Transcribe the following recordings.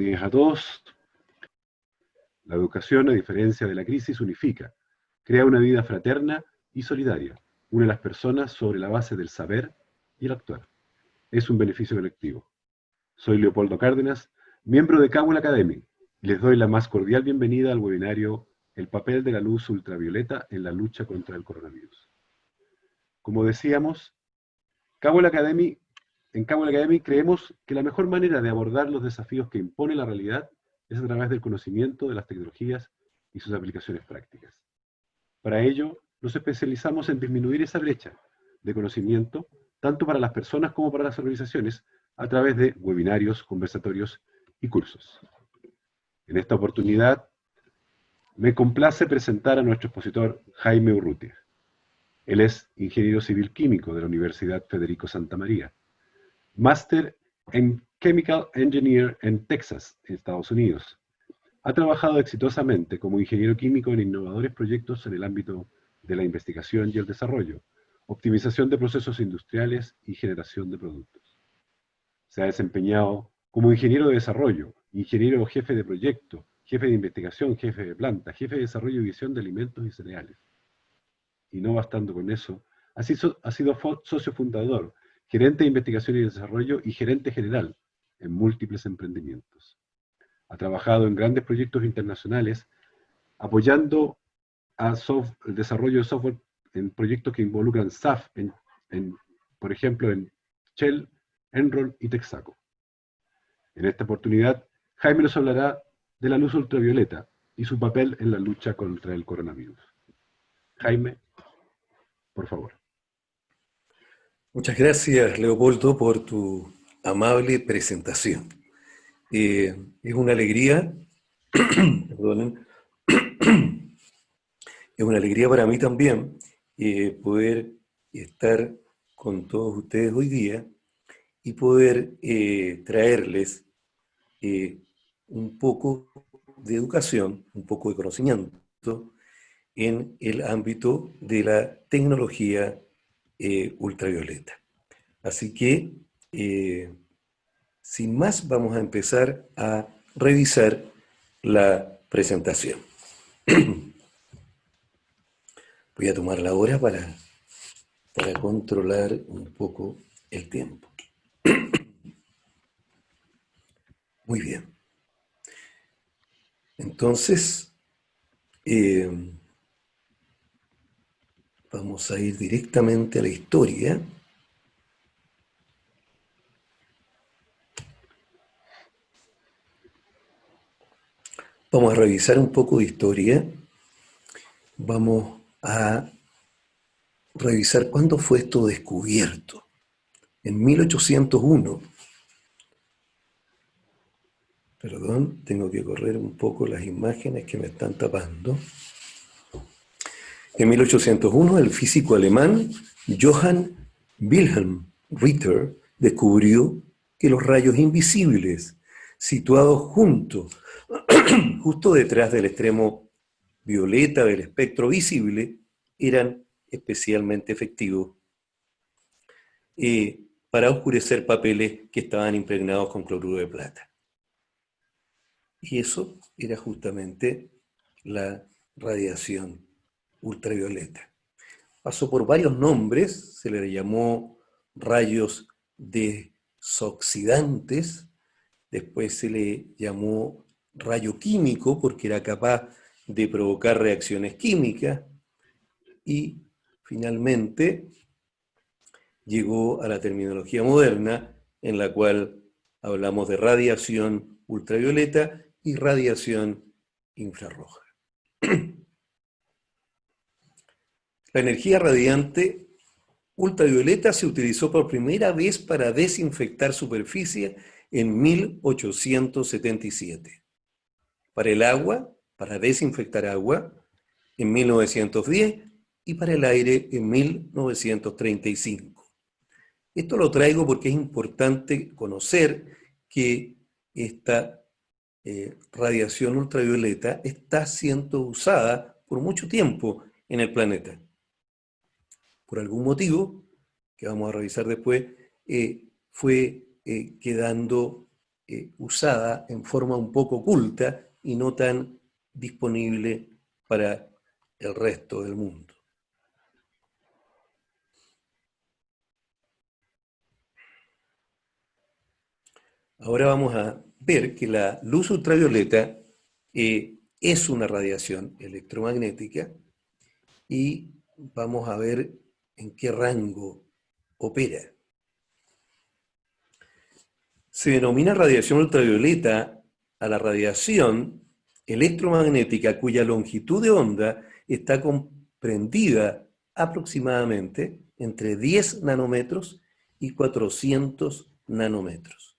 días a todos. La educación, a diferencia de la crisis, unifica, crea una vida fraterna y solidaria, une a las personas sobre la base del saber y el actuar. Es un beneficio colectivo. Soy Leopoldo Cárdenas, miembro de Cábula Academy, y les doy la más cordial bienvenida al webinario El papel de la luz ultravioleta en la lucha contra el coronavirus. Como decíamos, en Cábula Academy creemos que la mejor manera de abordar los desafíos que impone la realidad es a través del conocimiento de las tecnologías y sus aplicaciones prácticas. Para ello, nos especializamos en disminuir esa brecha de conocimiento, tanto para las personas como para las organizaciones, a través de webinarios, conversatorios y cursos. En esta oportunidad, me complace presentar a nuestro expositor Jaime Urrutia. Él es ingeniero civil químico de la Universidad Federico Santa María, máster en Chemical Engineer en Texas, en Estados Unidos. Ha trabajado exitosamente como ingeniero químico en innovadores proyectos en el ámbito de la investigación y el desarrollo, optimización de procesos industriales y generación de productos. Se ha desempeñado como ingeniero de desarrollo, ingeniero jefe de proyecto, jefe de investigación, jefe de planta, jefe de desarrollo y visión de alimentos y cereales. Y no bastando con eso, ha sido socio fundador, gerente de investigación y desarrollo y gerente general en múltiples emprendimientos. Ha trabajado en grandes proyectos internacionales, apoyando el desarrollo de software en proyectos que involucran SAF, por ejemplo, en Shell, Enron y Texaco. En esta oportunidad, Jaime nos hablará de la luz ultravioleta y su papel en la lucha contra el coronavirus. Jaime, por favor. Muchas gracias, Leopoldo, por tu amable presentación. Es una alegría, perdonen, es una alegría para mí también poder estar con todos ustedes hoy día y poder traerles un poco de educación, un poco de conocimiento en el ámbito de la tecnología ultravioleta. Así que, sin más, vamos a empezar a revisar la presentación. Voy a tomar la hora para controlar un poco el tiempo. Muy bien. Entonces, vamos a ir directamente a la historia. Vamos a revisar un poco de historia. Vamos a revisar cuándo fue esto descubierto. En 1801. Perdón, tengo que correr un poco las imágenes que me están tapando. En 1801, el físico alemán Johann Wilhelm Ritter descubrió que los rayos invisibles, situados justo detrás del extremo violeta del espectro visible, eran especialmente efectivos para oscurecer papeles que estaban impregnados con cloruro de plata. Y eso era justamente la radiación ultravioleta. Pasó por varios nombres, se le llamó rayos desoxidantes, después se le llamó rayo químico porque era capaz de provocar reacciones químicas y finalmente llegó a la terminología moderna en la cual hablamos de radiación ultravioleta y radiación infrarroja. La energía radiante ultravioleta se utilizó por primera vez para desinfectar superficie en 1877. Para el agua, para desinfectar agua, en 1910 y para el aire en 1935. Esto lo traigo porque es importante conocer que esta radiación ultravioleta está siendo usada por mucho tiempo en el planeta. Por algún motivo, que vamos a revisar después, fue quedando usada en forma un poco oculta y no tan disponible para el resto del mundo. Ahora vamos a ver que la luz ultravioleta es una radiación electromagnética y vamos a ver en qué rango opera. Se denomina radiación ultravioleta a la radiación electromagnética cuya longitud de onda está comprendida aproximadamente entre 10 nanómetros y 400 nanómetros.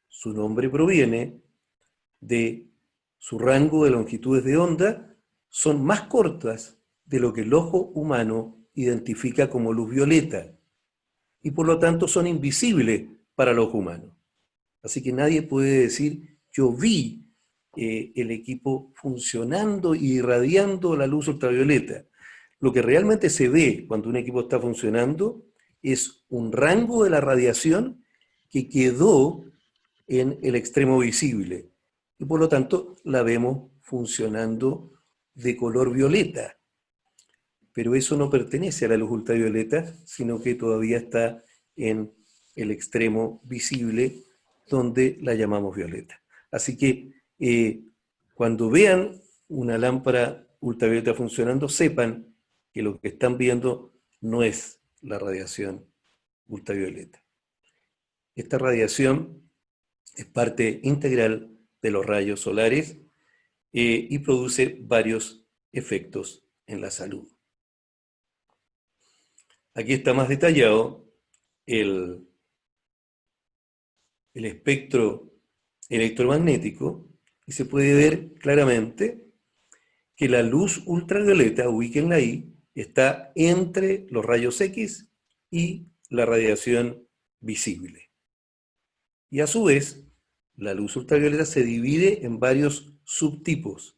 Su nombre proviene de su rango de longitudes de onda, son más cortas de lo que el ojo humano identifica como luz violeta y por lo tanto son invisibles para el ojo humano. Así que nadie puede decir, yo vi el equipo funcionando y irradiando la luz ultravioleta. Lo que realmente se ve cuando un equipo está funcionando es un rango de la radiación que quedó en el extremo visible y por lo tanto la vemos funcionando de color violeta. Pero eso no pertenece a la luz ultravioleta, sino que todavía está en el extremo visible donde la llamamos violeta. Así que cuando vean una lámpara ultravioleta funcionando, sepan que lo que están viendo no es la radiación ultravioleta. Esta radiación es parte integral de los rayos solares y produce varios efectos en la salud. Aquí está más detallado el espectro electromagnético y se puede ver claramente que la luz ultravioleta, ubíquenla ahí, está entre los rayos X y la radiación visible. Y a su vez, la luz ultravioleta se divide en varios subtipos,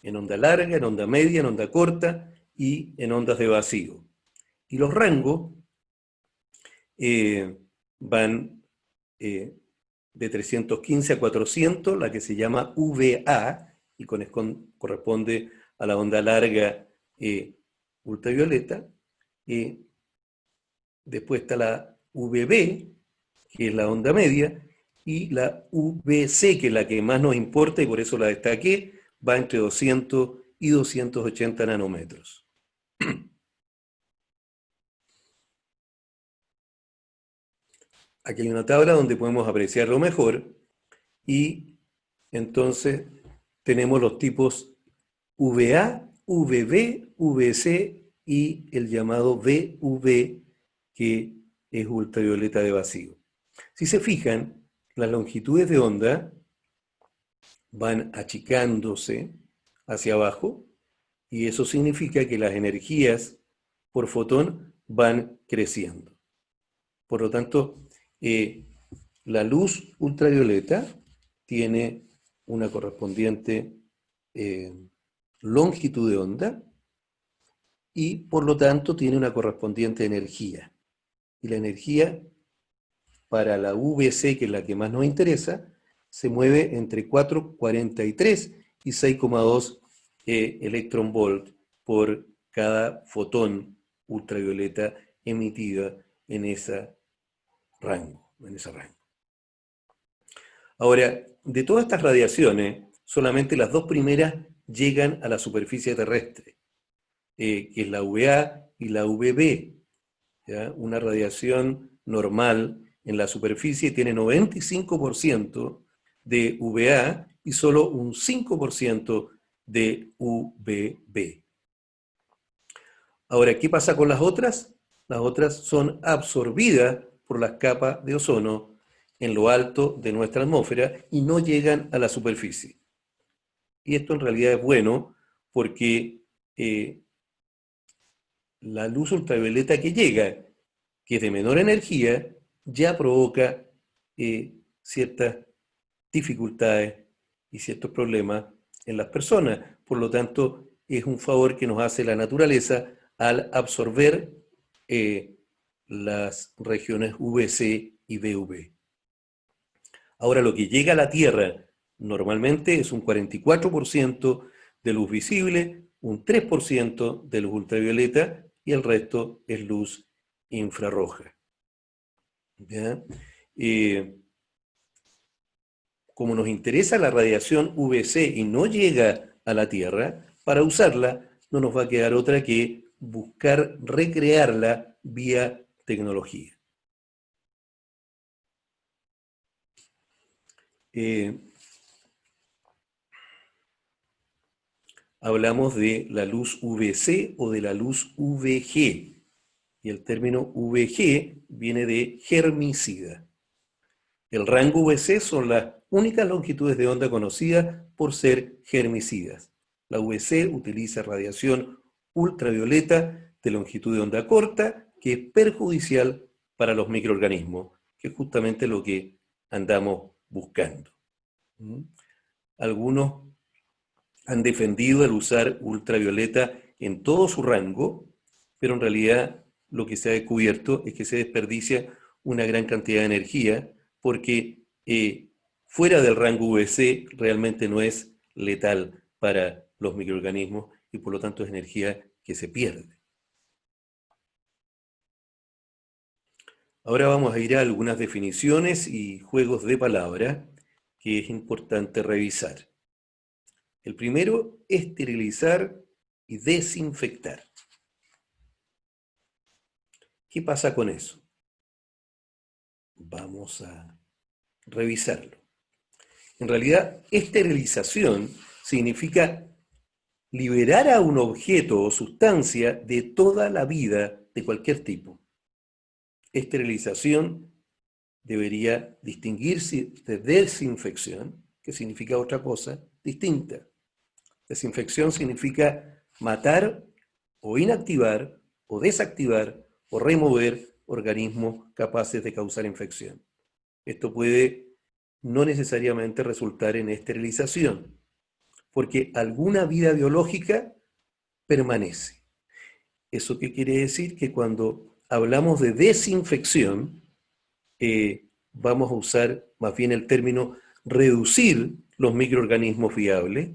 en onda larga, en onda media, en onda corta y en ondas de vacío. Y los rangos van de 315 a 400, la que se llama VA, y corresponde a la onda larga ultravioleta. Después está la VB, que es la onda media, y la VC, que es la que más nos importa, y por eso la destaqué, va entre 200 y 280 nanómetros. Aquí hay una tabla donde podemos apreciarlo mejor, y entonces tenemos los tipos VA, VB, VC y el llamado VV, que es ultravioleta de vacío. Si se fijan, las longitudes de onda van achicándose hacia abajo y eso significa que las energías por fotón van creciendo. Por lo tanto, la luz ultravioleta tiene una correspondiente longitud de onda y por lo tanto tiene una correspondiente energía. Y la energía para la VC, que es la que más nos interesa, se mueve entre 4,43 y 6,2 electronvolt por cada fotón ultravioleta emitida en ese rango. Ahora, de todas estas radiaciones, solamente las dos primeras llegan a la superficie terrestre, que es la UVA y la UVB. ¿Ya? Una radiación normal en la superficie tiene 95% de UVA y solo un 5% de UVB. Ahora, ¿qué pasa con las otras? Las otras son absorbidas por las capas de ozono en lo alto de nuestra atmósfera y no llegan a la superficie. Y esto en realidad es bueno porque la luz ultravioleta que llega, que es de menor energía, ya provoca ciertas dificultades y ciertos problemas en las personas. Por lo tanto, es un favor que nos hace la naturaleza al absorber las regiones VC y VV. Ahora, lo que llega a la Tierra normalmente es un 44% de luz visible, un 3% de luz ultravioleta y el resto es luz infrarroja. ¿Ya? Como nos interesa la radiación UVC y no llega a la Tierra, para usarla no nos va a quedar otra que buscar recrearla vía tecnología. Hablamos de la luz UVC o de la luz UVG. Y el término VG viene de germicida. El rango VC son las únicas longitudes de onda conocidas por ser germicidas. La VC utiliza radiación ultravioleta de longitud de onda corta, que es perjudicial para los microorganismos, que es justamente lo que andamos buscando. Algunos han defendido el usar ultravioleta en todo su rango, pero en realidad lo que se ha descubierto es que se desperdicia una gran cantidad de energía porque fuera del rango UVC realmente no es letal para los microorganismos y por lo tanto es energía que se pierde. Ahora vamos a ir a algunas definiciones y juegos de palabras que es importante revisar. El primero, esterilizar y desinfectar. ¿Qué pasa con eso? Vamos a revisarlo. En realidad, esterilización significa liberar a un objeto o sustancia de toda la vida de cualquier tipo. Esterilización debería distinguirse de desinfección, que significa otra cosa distinta. Desinfección significa matar o inactivar o desactivar o remover organismos capaces de causar infección. Esto puede no necesariamente resultar en esterilización, porque alguna vida biológica permanece. ¿Eso qué quiere decir? Que cuando hablamos de desinfección, vamos a usar más bien el término reducir los microorganismos viables,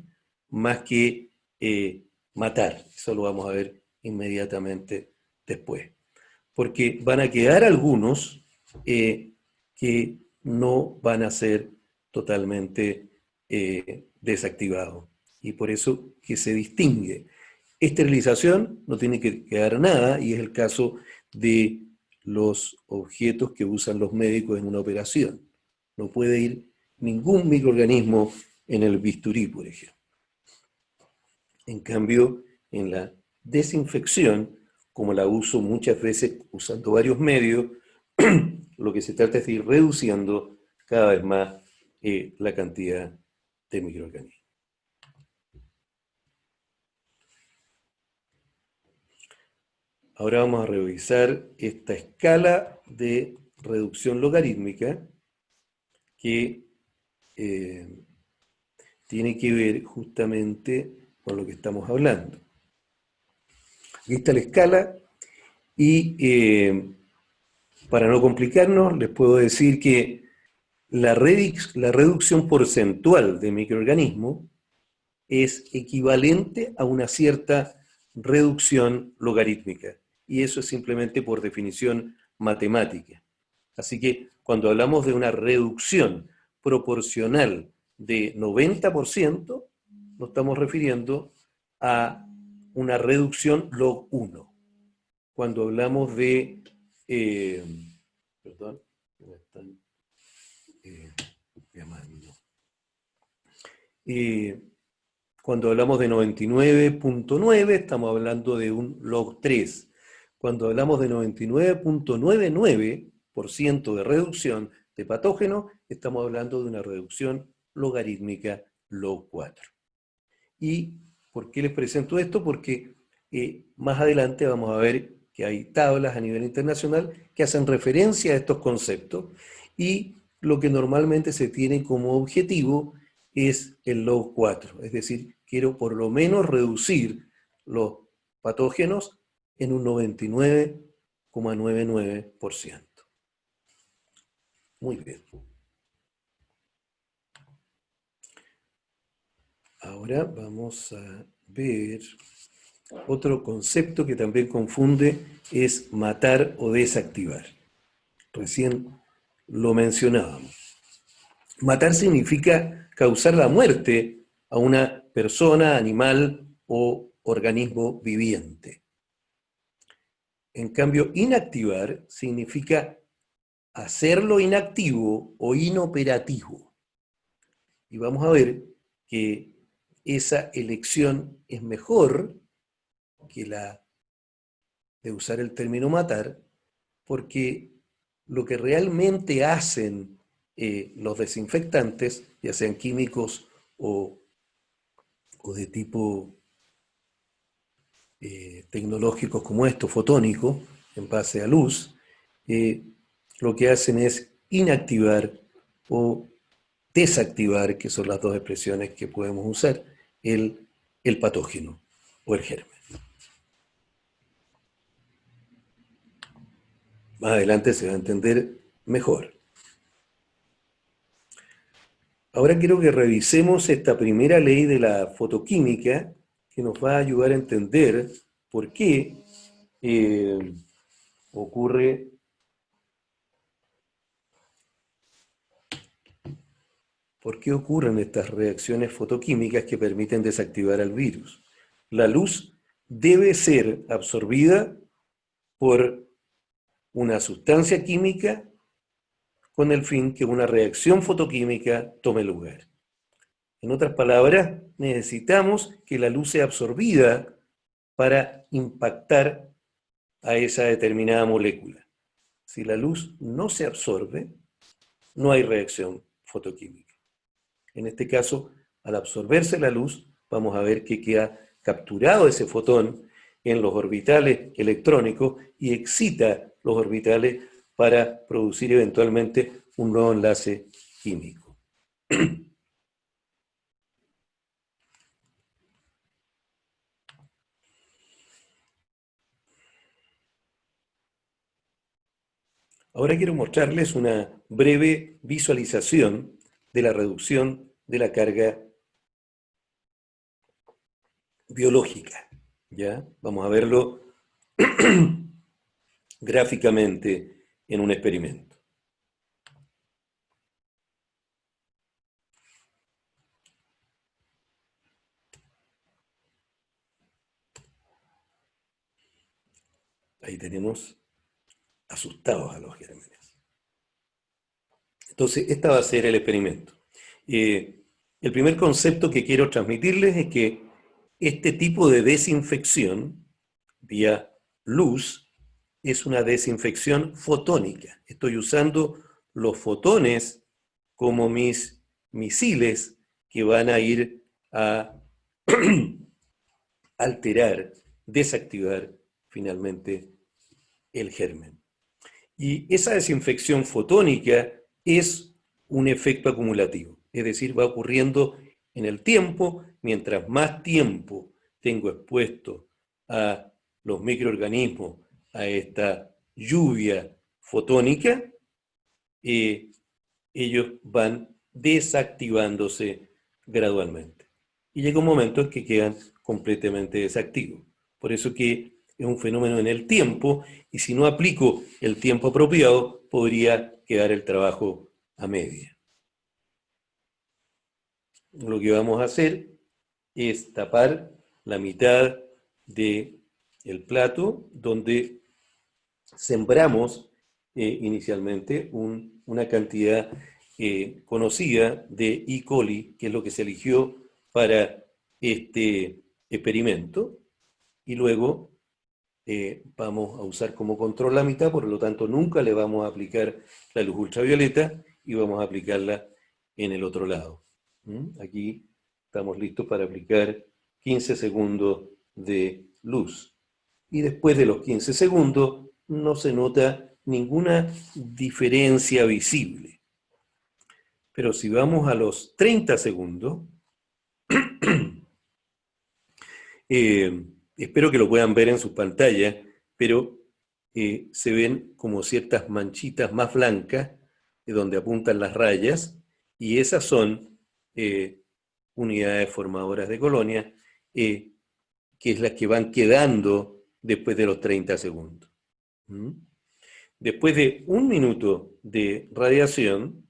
más que matar. Eso lo vamos a ver inmediatamente después. Porque van a quedar algunos que no van a ser totalmente desactivados. Y por eso que se distingue. Esterilización no tiene que quedar nada, y es el caso de los objetos que usan los médicos en una operación. No puede ir ningún microorganismo en el bisturí, por ejemplo. En cambio, en la desinfección, como la uso muchas veces usando varios medios, lo que se trata es de ir reduciendo cada vez más la cantidad de microorganismos. Ahora vamos a revisar esta escala de reducción logarítmica que tiene que ver justamente con lo que estamos hablando. Aquí está la escala y para no complicarnos les puedo decir que la reducción porcentual de microorganismos es equivalente a una cierta reducción logarítmica. Y eso es simplemente por definición matemática. Así que cuando hablamos de una reducción proporcional de 90%, nos estamos refiriendo a una reducción log 1. Cuando hablamos de... perdón, me están llamando. Cuando hablamos de 99.9, estamos hablando de un log 3. Cuando hablamos de 99.99% de reducción de patógeno, estamos hablando de una reducción logarítmica log 4. ¿Y por qué les presento esto? Porque más adelante vamos a ver que hay tablas a nivel internacional que hacen referencia a estos conceptos y lo que normalmente se tiene como objetivo es el log 4, es decir, quiero por lo menos reducir los patógenos en un 99,99%. Muy bien. Ahora vamos a ver otro concepto que también confunde, es matar o desactivar. Recién lo mencionábamos. Matar significa causar la muerte a una persona, animal o organismo viviente. En cambio, inactivar significa hacerlo inactivo o inoperativo. Y vamos a ver que esa elección es mejor que la de usar el término matar, porque lo que realmente hacen los desinfectantes, ya sean químicos o de tipo tecnológicos como estos, fotónicos, en base a luz, lo que hacen es inactivar o desactivar, que son las dos expresiones que podemos usar, el patógeno o el germen. Más adelante se va a entender mejor. Ahora quiero que revisemos esta primera ley de la fotoquímica que nos va a ayudar a entender por qué ocurre ¿Por qué ocurren estas reacciones fotoquímicas que permiten desactivar al virus? La luz debe ser absorbida por una sustancia química con el fin que una reacción fotoquímica tome lugar. En otras palabras, necesitamos que la luz sea absorbida para impactar a esa determinada molécula. Si la luz no se absorbe, no hay reacción fotoquímica. En este caso, al absorberse la luz, vamos a ver que queda capturado ese fotón en los orbitales electrónicos y excita los orbitales para producir eventualmente un nuevo enlace químico. Ahora quiero mostrarles una breve visualización de la reducción de la carga biológica. ¿Ya? Vamos a verlo gráficamente en un experimento. Ahí tenemos asustados a los gérmenes. Entonces, este va a ser el experimento. El primer concepto que quiero transmitirles es que este tipo de desinfección vía luz es una desinfección fotónica. Estoy usando los fotones como mis misiles que van a ir a alterar, desactivar finalmente el germen. Y esa desinfección fotónica es un efecto acumulativo, es decir, va ocurriendo en el tiempo. Mientras más tiempo tengo expuesto a los microorganismos, a esta lluvia fotónica, ellos van desactivándose gradualmente. Y llega un momento en que quedan completamente desactivos. Por eso que es un fenómeno en el tiempo, y si no aplico el tiempo apropiado, podría quedar el trabajo a media. Lo que vamos a hacer es tapar la mitad del plato donde sembramos inicialmente una cantidad conocida de E. coli, que es lo que se eligió para este experimento, y luego vamos a usar como control la mitad, por lo tanto nunca le vamos a aplicar la luz ultravioleta y vamos a aplicarla en el otro lado. Aquí estamos listos para aplicar 15 segundos de luz. Y después de los 15 segundos no se nota ninguna diferencia visible. Pero si vamos a los 30 segundos, espero que lo puedan ver en sus pantallas, pero se ven como ciertas manchitas más blancas donde apuntan las rayas, y esas son unidades formadoras de colonia, que es las que van quedando después de los 30 segundos. Después de 1 minuto de radiación,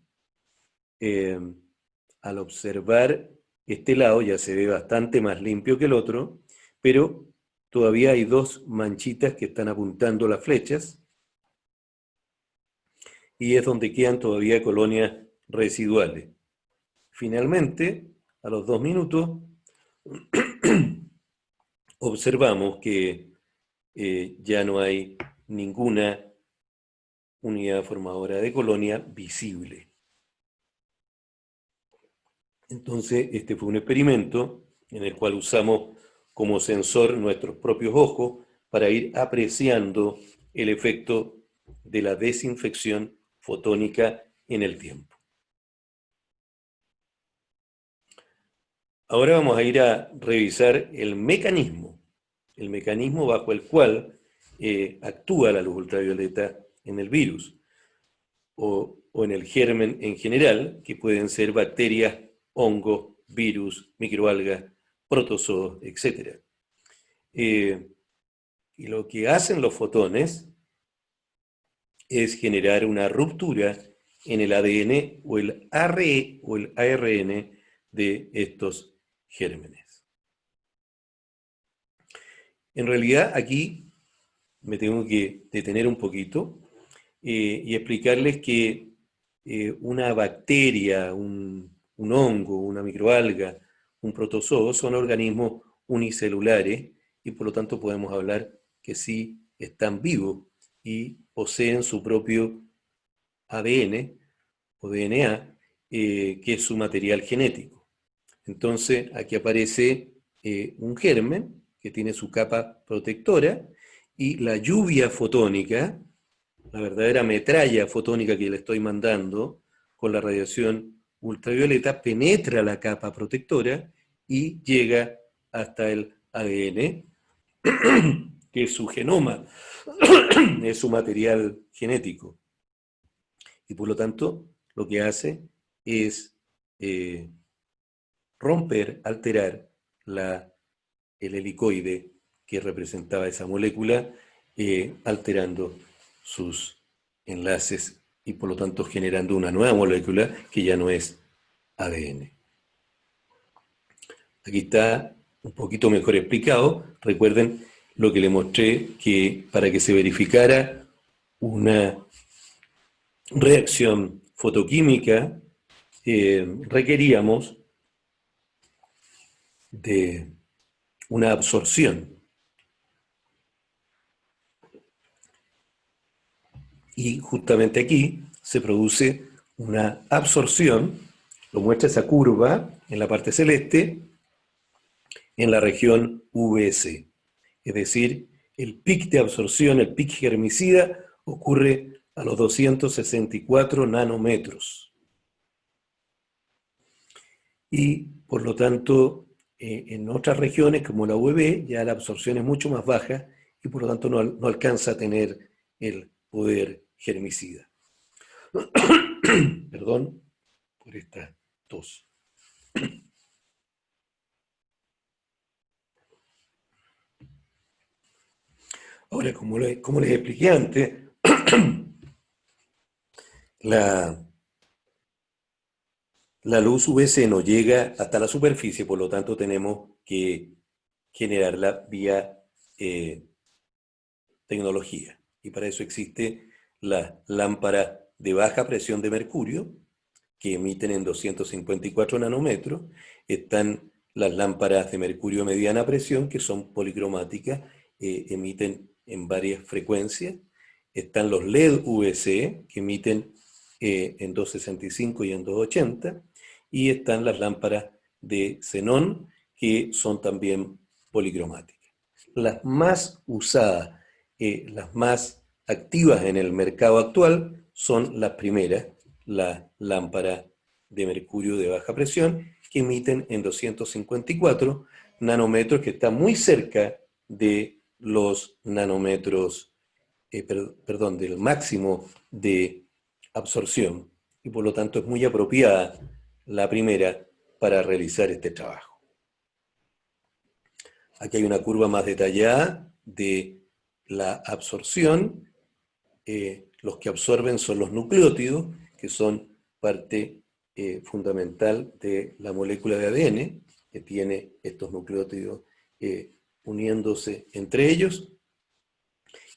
al observar este lado ya se ve bastante más limpio que el otro, pero todavía hay 2 manchitas que están apuntando las flechas, y es donde quedan todavía colonias residuales. Finalmente, a los 2 minutos, observamos que ya no hay ninguna unidad formadora de colonia visible. Entonces, este fue un experimento en el cual usamos como sensor nuestros propios ojos para ir apreciando el efecto de la desinfección fotónica en el tiempo. Ahora vamos a ir a revisar el mecanismo bajo el cual actúa la luz ultravioleta en el virus o en el germen en general, que pueden ser bacterias, hongos, virus, microalgas, protozoos, etc. Y lo que hacen los fotones es generar una ruptura en el ADN o el ARN de estos gérmenes. En realidad aquí me tengo que detener un poquito y explicarles que una bacteria, un hongo, una microalga, un protozoo son organismos unicelulares y por lo tanto podemos hablar que sí están vivos y poseen su propio ADN o DNA, que es su material genético. Entonces aquí aparece un germen que tiene su capa protectora y la lluvia fotónica, la verdadera metralla fotónica que le estoy mandando con la radiación ultravioleta, penetra la capa protectora y llega hasta el ADN, que es su genoma, es su material genético. Y por lo tanto, lo que hace es romper, alterar el helicoide que representaba esa molécula, alterando sus enlaces y por lo tanto generando una nueva molécula que ya no es ADN. Aquí está un poquito mejor explicado. Recuerden lo que les mostré, que para que se verificara una reacción fotoquímica requeríamos de una absorción. Y justamente aquí se produce una absorción, lo muestra esa curva en la parte celeste, en la región VC. Es decir, el pic de absorción, el pic germicida, ocurre a los 264 nanómetros. Y por lo tanto, en otras regiones como la UV, ya la absorción es mucho más baja y por lo tanto no alcanza a tener el poder germicida. Perdón por esta tos. Ahora, como les expliqué antes, la luz UVC no llega hasta la superficie, por lo tanto tenemos que generarla vía tecnología. Y para eso existe la lámpara de baja presión de mercurio, que emiten en 254 nanómetros. Están las lámparas de mercurio mediana presión, que son policromáticas, emiten en varias frecuencias. Están los LED VC, que emiten en 265 y en 280. Y están las lámparas de xenón, que son también policromáticas. Las más usadas, las más activas en el mercado actual son las primeras, la lámpara de mercurio de baja presión, que emiten en 254 nanómetros, que está muy cerca de los nanómetros, del máximo de absorción, y por lo tanto es muy apropiada la primera para realizar este trabajo. Aquí hay una curva más detallada de la absorción. Los que absorben son los nucleótidos, que son parte fundamental de la molécula de ADN, que tiene estos nucleótidos uniéndose entre ellos,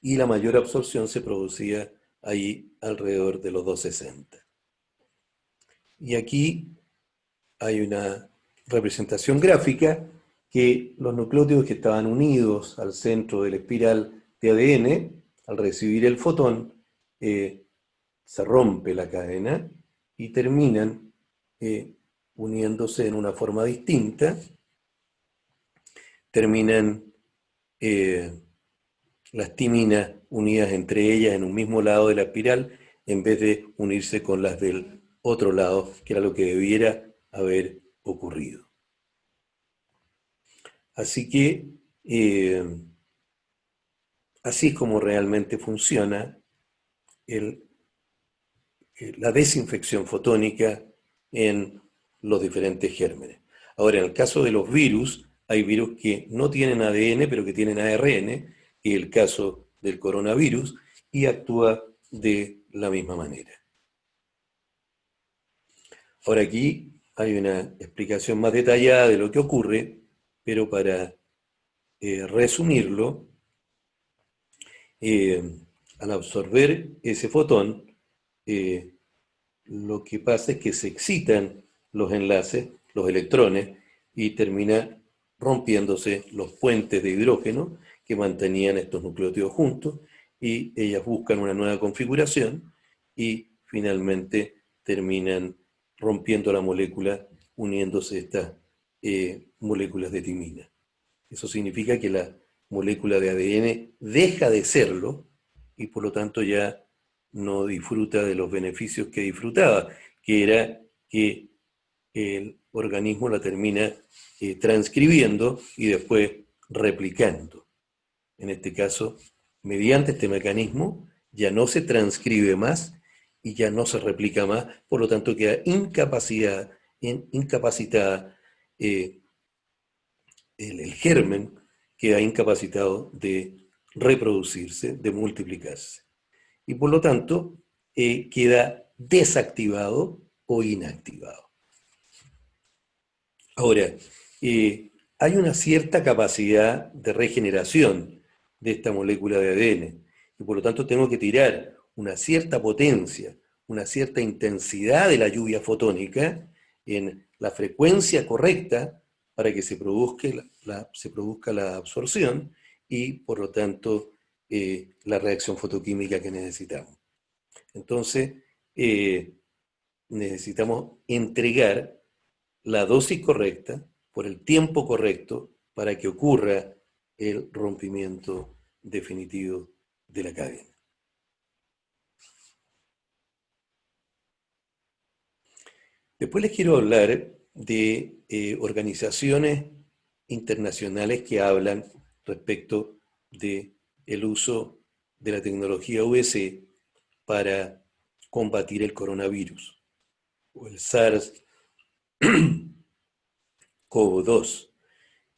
y la mayor absorción se producía ahí alrededor de los 260. Y aquí hay una representación gráfica que los nucleótidos que estaban unidos al centro de la espiral de ADN, al recibir el fotón, se rompe la cadena y terminan uniéndose en una forma distinta, terminan las timinas unidas entre ellas en un mismo lado de la espiral, en vez de unirse con las del otro lado, que era lo que debiera haber ocurrido. Así que, así es como realmente funciona la desinfección fotónica en los diferentes gérmenes. Ahora, en el caso de los virus, hay virus que no tienen ADN, pero que tienen ARN, que es el caso del coronavirus, y actúa de la misma manera. Ahora aquí hay una explicación más detallada de lo que ocurre, pero para resumirlo, al absorber ese fotón, lo que pasa es que se excitan los enlaces, los electrones, y termina rompiéndose los puentes de hidrógeno que mantenían estos nucleótidos juntos, y ellas buscan una nueva configuración y finalmente terminan rompiendo la molécula, uniéndose estas moléculas de timina. Eso significa que la molécula de ADN deja de serlo y por lo tanto ya no disfruta de los beneficios que disfrutaba, que era que el organismo la termina transcribiendo y después replicando. En este caso, mediante este mecanismo, ya no se transcribe más y ya no se replica más, por lo tanto queda incapacitada el germen, queda incapacitado de reproducirse, de multiplicarse. Y por lo tanto, queda desactivado o inactivado. Ahora, hay una cierta capacidad de regeneración de esta molécula de ADN, y por lo tanto tengo que tirar una cierta potencia, una cierta intensidad de la lluvia fotónica en la frecuencia correcta para que se produzca la absorción y, por lo tanto, la reacción fotoquímica que necesitamos. Entonces, necesitamos entregar la dosis correcta por el tiempo correcto para que ocurra el rompimiento definitivo de la cadena. Después les quiero hablar de organizaciones internacionales que hablan respecto del uso de la tecnología UVC para combatir el coronavirus o el SARS-CoV-2,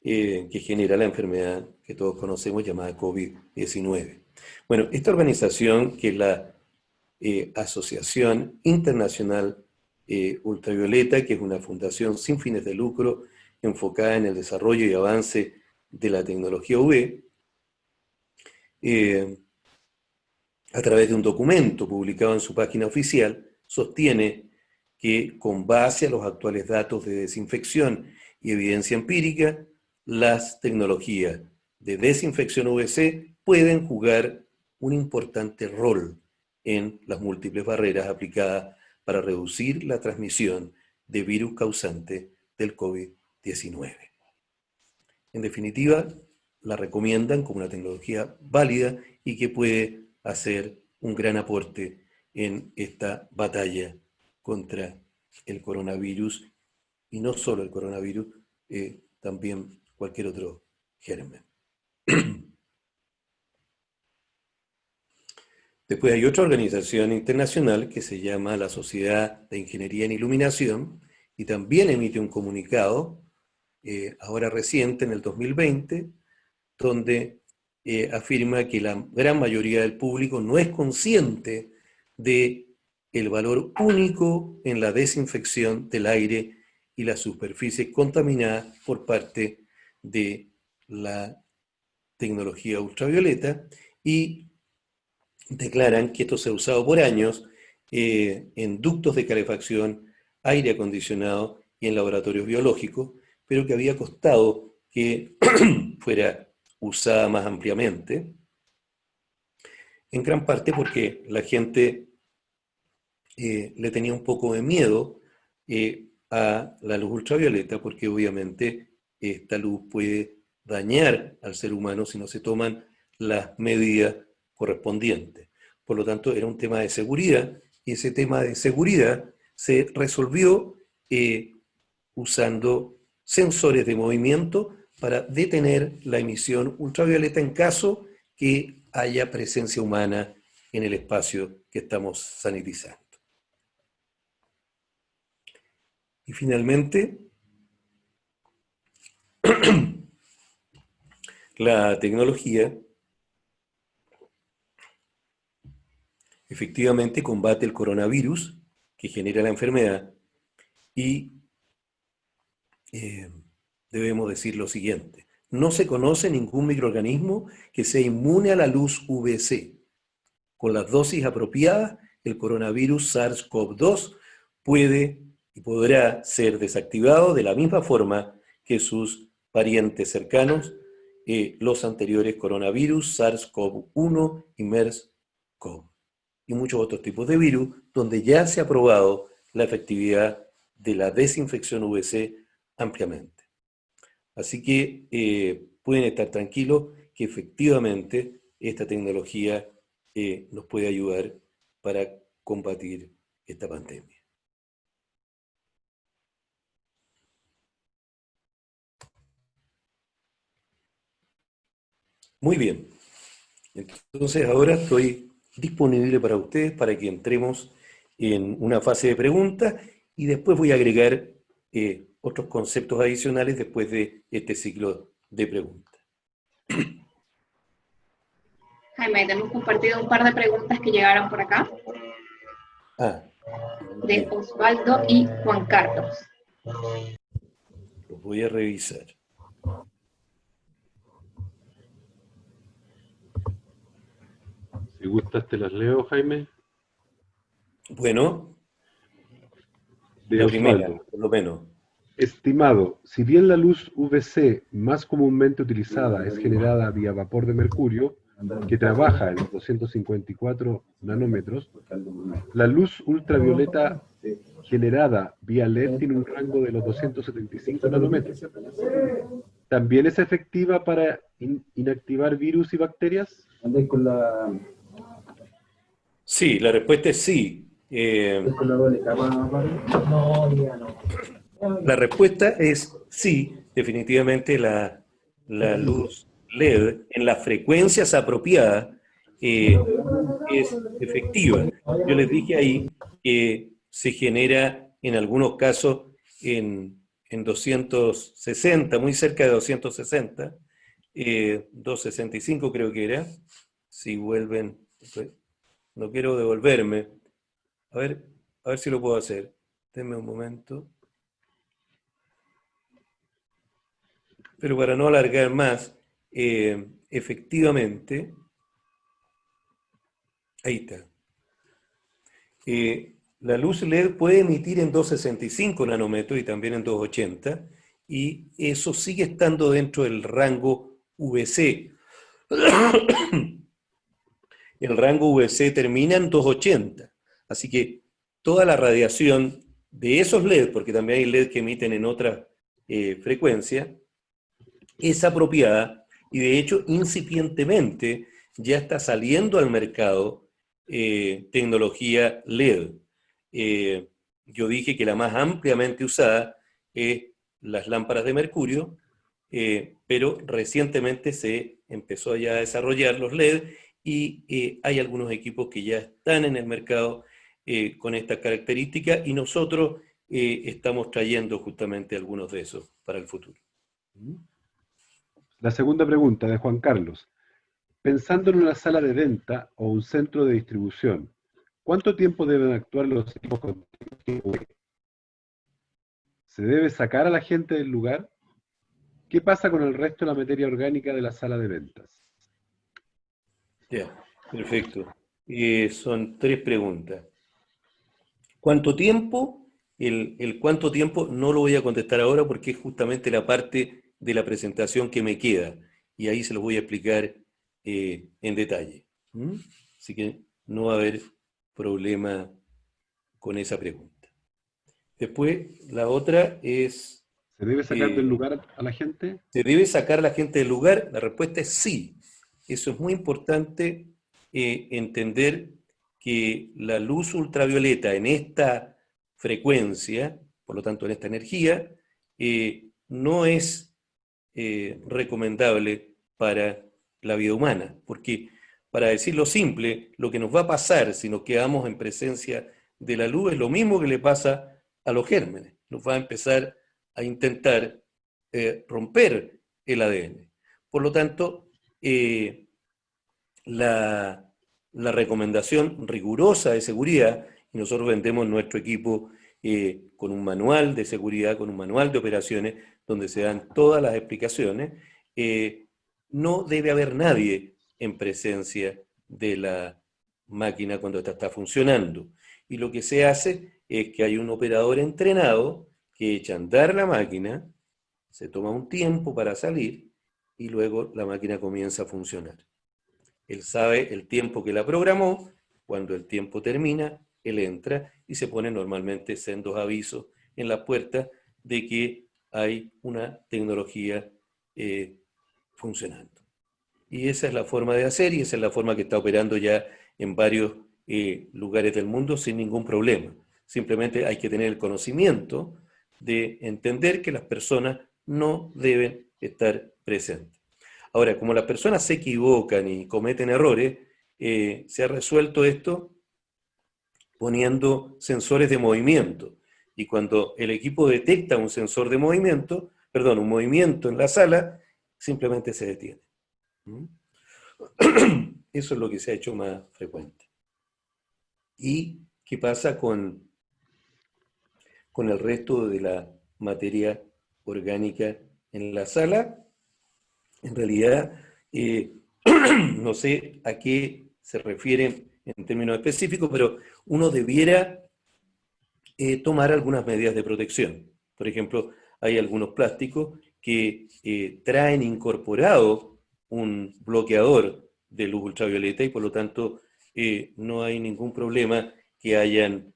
que genera la enfermedad que todos conocemos llamada COVID-19. Bueno, esta organización, que es la Asociación Internacional Ultravioleta, que es una fundación sin fines de lucro enfocada en el desarrollo y avance de la tecnología UV, a través de un documento publicado en su página oficial, sostiene que con base a los actuales datos de desinfección y evidencia empírica, las tecnologías de desinfección UVC pueden jugar un importante rol en las múltiples barreras aplicadas para reducir la transmisión de virus causante del COVID-19. En definitiva, la recomiendan como una tecnología válida y que puede hacer un gran aporte en esta batalla contra el coronavirus, y no solo el coronavirus, también cualquier otro germen. Después hay otra organización internacional que se llama la Sociedad de Ingeniería en Iluminación, y también emite un comunicado, ahora reciente, en el 2020, donde afirma que la gran mayoría del público no es consciente de el valor único en la desinfección del aire y las superficies contaminadas por parte de la tecnología ultravioleta, y declaran que esto se ha usado por años en ductos de calefacción, aire acondicionado y en laboratorios biológicos, pero que había costado que fuera usada más ampliamente, en gran parte porque la gente le tenía un poco de miedo a la luz ultravioleta, porque obviamente esta luz puede dañar al ser humano si no se toman las medidas correspondientes. Por lo tanto, era un tema de seguridad, y ese tema de seguridad se resolvió usando sensores de movimiento para detener la emisión ultravioleta en caso que haya presencia humana en el espacio que estamos sanitizando. Y finalmente, la tecnología efectivamente combate el coronavirus que genera la enfermedad, y debemos decir lo siguiente: no se conoce ningún microorganismo que sea inmune a la luz UVC. Con las dosis apropiadas, el coronavirus SARS-CoV-2 puede y podrá ser desactivado de la misma forma que sus parientes cercanos, los anteriores coronavirus, SARS-CoV-1 y MERS-CoV, y muchos otros tipos de virus, donde ya se ha probado la efectividad de la desinfección UVC ampliamente. Así que pueden estar tranquilos que efectivamente esta tecnología nos puede ayudar para combatir esta pandemia. Muy bien. Entonces ahora estoy disponible para ustedes para que entremos en una fase de preguntas, y después voy a agregar otros conceptos adicionales después de este ciclo de preguntas. Jaime, te hemos compartido un par de preguntas que llegaron por acá. De Osvaldo y Juan Carlos. Los voy a revisar. Si gustas te las leo, Jaime. Bueno, de la Osvaldo. primera, por lo menos. Estimado, si bien la luz UVC más comúnmente utilizada es generada vía vapor de mercurio, que trabaja en los 254 nanómetros, la luz ultravioleta generada vía LED tiene un rango de los 275 nanómetros. ¿También es efectiva para inactivar virus y bacterias? Sí, la respuesta es sí. La respuesta es sí, definitivamente la luz LED en las frecuencias apropiadas es efectiva. Yo les dije ahí que se genera en algunos casos en 260, muy cerca de 260, 265 creo que era, si vuelven, no quiero devolverme, a ver si lo puedo hacer, denme un momento. Pero para no alargar más, efectivamente, ahí está. La luz LED puede emitir en 265 nanómetros y también en 280, y eso sigue estando dentro del rango UVC. El rango UVC termina en 280, así que toda la radiación de esos LED, porque también hay LED que emiten en otra frecuencia, es apropiada, y de hecho incipientemente ya está saliendo al mercado tecnología LED. Yo dije que la más ampliamente usada es las lámparas de mercurio, pero recientemente se empezó ya a desarrollar los LED, y hay algunos equipos que ya están en el mercado con estas características, y nosotros estamos trayendo justamente algunos de esos para el futuro. La segunda pregunta de Juan Carlos. Pensando en una sala de venta o un centro de distribución, ¿cuánto tiempo deben actuar los equipos contigo? ¿Se debe sacar a la gente del lugar? ¿Qué pasa con el resto de la materia orgánica de la sala de ventas? Ya, perfecto. Son 3 preguntas. ¿Cuánto tiempo? El cuánto tiempo no lo voy a contestar ahora porque es justamente la parte de la presentación que me queda. Y ahí se los voy a explicar en detalle. Así que no va a haber problema con esa pregunta. Después, la otra es... ¿Se debe sacar del lugar a la gente? ¿Se debe sacar a la gente del lugar? La respuesta es sí. Eso es muy importante entender que la luz ultravioleta en esta frecuencia, por lo tanto en esta energía, no es recomendable para la vida humana, porque para decirlo simple, lo que nos va a pasar si nos quedamos en presencia de la luz es lo mismo que le pasa a los gérmenes. Nos va a empezar a intentar romper el ADN. Por lo tanto, la recomendación rigurosa de seguridad, y nosotros vendemos nuestro equipo con un manual de seguridad, con un manual de operaciones, donde se dan todas las explicaciones, no debe haber nadie en presencia de la máquina cuando esta está funcionando. Y lo que se hace es que hay un operador entrenado que echa a andar la máquina, se toma un tiempo para salir y luego la máquina comienza a funcionar. Él sabe el tiempo que la programó, cuando el tiempo termina, él entra y se pone normalmente sendos avisos en la puerta de que hay una tecnología funcionando. Y esa es la forma de hacer y esa es la forma que está operando ya en varios lugares del mundo sin ningún problema. Simplemente hay que tener el conocimiento de entender que las personas no deben estar presentes. Ahora, como las personas se equivocan y cometen errores, se ha resuelto esto poniendo sensores de movimiento. Y cuando el equipo detecta un sensor de movimiento, perdón, un movimiento en la sala, simplemente se detiene. Eso es lo que se ha hecho más frecuente. ¿Y qué pasa con el resto de la materia orgánica en la sala? En realidad, no sé a qué se refieren en términos específicos, pero uno debiera tomar algunas medidas de protección. Por ejemplo, hay algunos plásticos que traen incorporado un bloqueador de luz ultravioleta y por lo tanto no hay ningún problema que hayan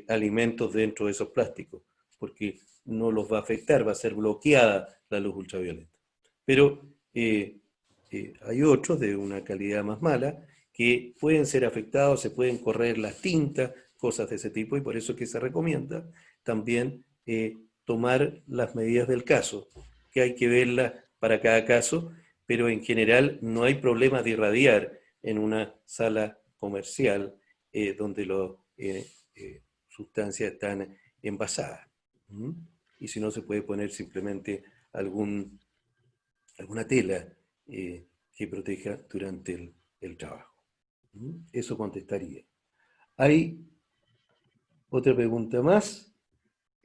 alimentos dentro de esos plásticos, porque no los va a afectar, va a ser bloqueada la luz ultravioleta. Pero hay otros de una calidad más mala que pueden ser afectados, se pueden correr las tintas, cosas de ese tipo, y por eso es que se recomienda también tomar las medidas del caso, que hay que verlas para cada caso, pero en general no hay problema de irradiar en una sala comercial donde las sustancias están envasadas. Y si no, se puede poner simplemente alguna tela que proteja durante el trabajo. Eso contestaría. ¿Hay otra pregunta más?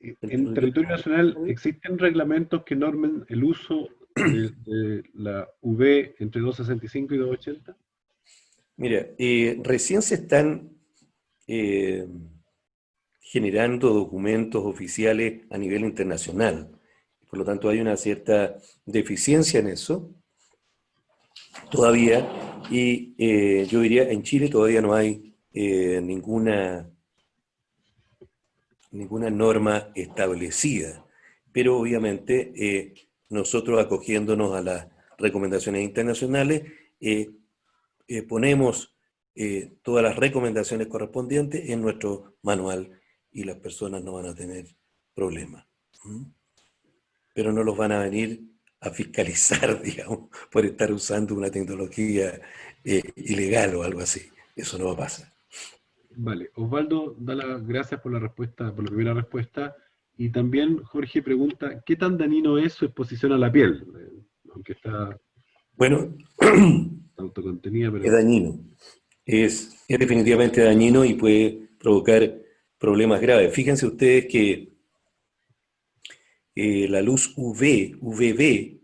En territorio nacional, ¿existen reglamentos que normen el uso de la UV entre 265 y 280? Mira, recién se están generando documentos oficiales a nivel internacional. Por lo tanto, hay una cierta deficiencia en eso todavía. Y yo diría, en Chile todavía no hay ninguna norma establecida. Pero obviamente nosotros, acogiéndonos a las recomendaciones internacionales, ponemos todas las recomendaciones correspondientes en nuestro manual y las personas no van a tener problemas. Pero no los van a venir a fiscalizar, digamos, por estar usando una tecnología ilegal o algo así. Eso no va a pasar. Vale. Osvaldo da las gracias por la respuesta, por la primera respuesta. Y también Jorge pregunta, ¿qué tan dañino es su exposición a la piel? Aunque está Bueno, autocontenida, es pero... dañino. Es definitivamente dañino y puede provocar problemas graves. Fíjense ustedes que la luz UVB,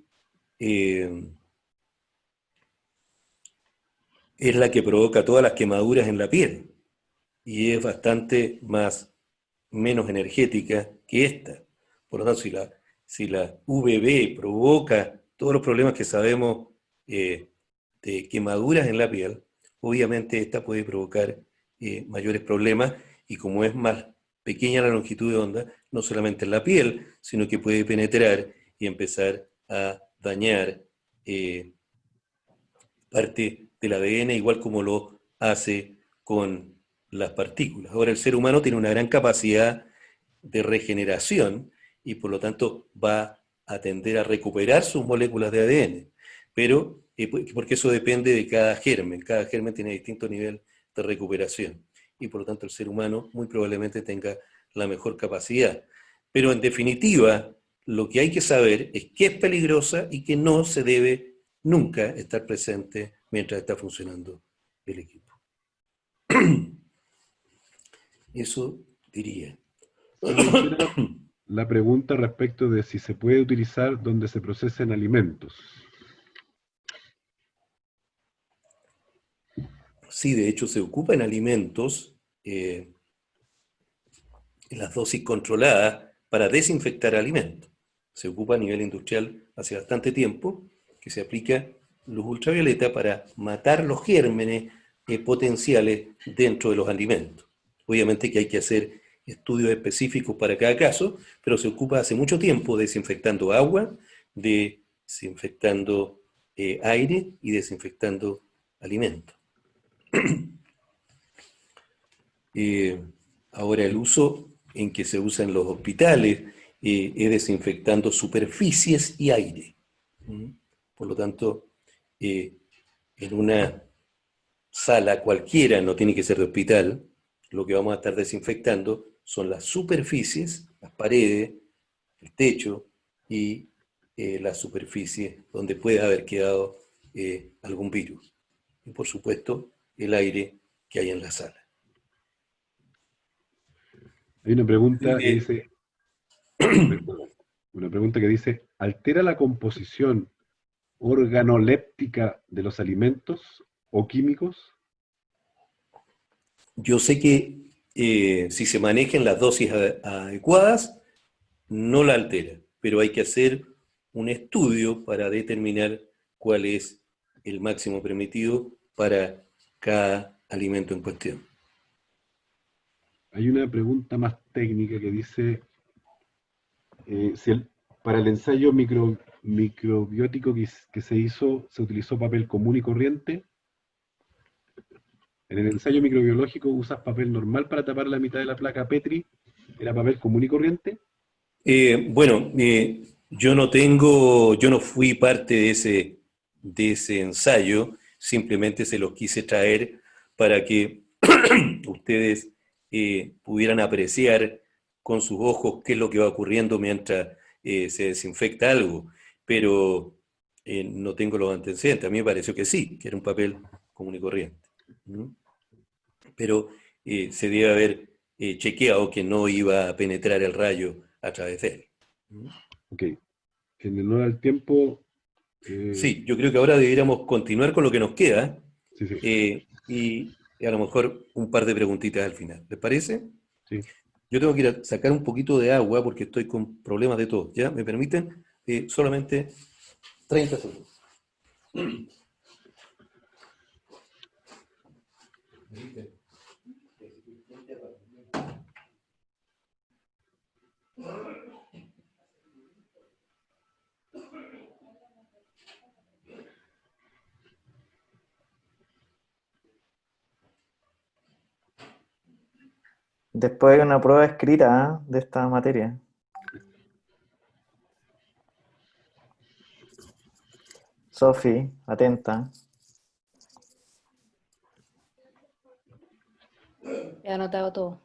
es la que provoca todas las quemaduras en la piel y es bastante menos energética que esta. Por lo tanto, si la UVB provoca todos los problemas que sabemos de quemaduras en la piel, obviamente esta puede provocar mayores problemas y como es más pequeña la longitud de onda, no solamente en la piel, sino que puede penetrar y empezar a dañar parte del ADN, igual como lo hace con las partículas. Ahora, el ser humano tiene una gran capacidad de regeneración y por lo tanto va a tender a recuperar sus moléculas de ADN, pero porque eso depende de cada germen tiene distinto nivel de recuperación y por lo tanto el ser humano muy probablemente tenga la mejor capacidad. Pero en definitiva, lo que hay que saber es que es peligrosa y que no se debe nunca estar presente mientras está funcionando el equipo. Eso diría. Se menciona la pregunta respecto de si se puede utilizar donde se procesen alimentos. Sí, de hecho se ocupa en alimentos, en las dosis controladas para desinfectar alimentos. Se ocupa a nivel industrial hace bastante tiempo, que se aplica luz ultravioleta para matar los gérmenes potenciales dentro de los alimentos. Obviamente que hay que hacer estudios específicos para cada caso, pero se ocupa hace mucho tiempo desinfectando agua, desinfectando aire y desinfectando alimentos. Eh, Ahora el uso en que se usa en los hospitales es desinfectando superficies y aire. ¿Mm? Por lo tanto, en una sala cualquiera, no tiene que ser de hospital, lo que vamos a estar desinfectando son las superficies, las paredes, el techo y las superficies donde puede haber quedado algún virus. Y por supuesto, el aire que hay en la sala. Hay una pregunta que Eh, dice, perdón, una pregunta que dice, ¿altera la composición organoléptica de los alimentos o químicos? Yo sé que si se manejan las dosis adecuadas, no la altera, pero hay que hacer un estudio para determinar cuál es el máximo permitido para cada alimento en cuestión. Hay una pregunta más técnica que dice, si para el ensayo microbiótico que se hizo, se utilizó papel común y corriente. En el ensayo microbiológico usas papel normal para tapar la mitad de la placa Petri, era papel común y corriente. Bueno, yo no fui parte de ese ensayo, simplemente se los quise traer para que ustedes pudieran apreciar con sus ojos qué es lo que va ocurriendo mientras se desinfecta algo, pero no tengo los antecedentes. A mí me pareció que sí, que era un papel común y corriente. ¿Mm? Pero se debe haber chequeado que no iba a penetrar el rayo a través de él. ¿Mm? Ok, en honor al tiempo, Sí, yo creo que ahora deberíamos continuar con lo que nos queda sí, sí, y a lo mejor un par de preguntitas al final. ¿Les parece? sí. Yo tengo que ir a sacar un poquito de agua porque estoy con problemas de tos. ¿Ya? ¿Me permiten? Solamente 30 segundos. Después hay una prueba escrita, ¿eh?, de esta materia. Sofi, atenta. He anotado todo.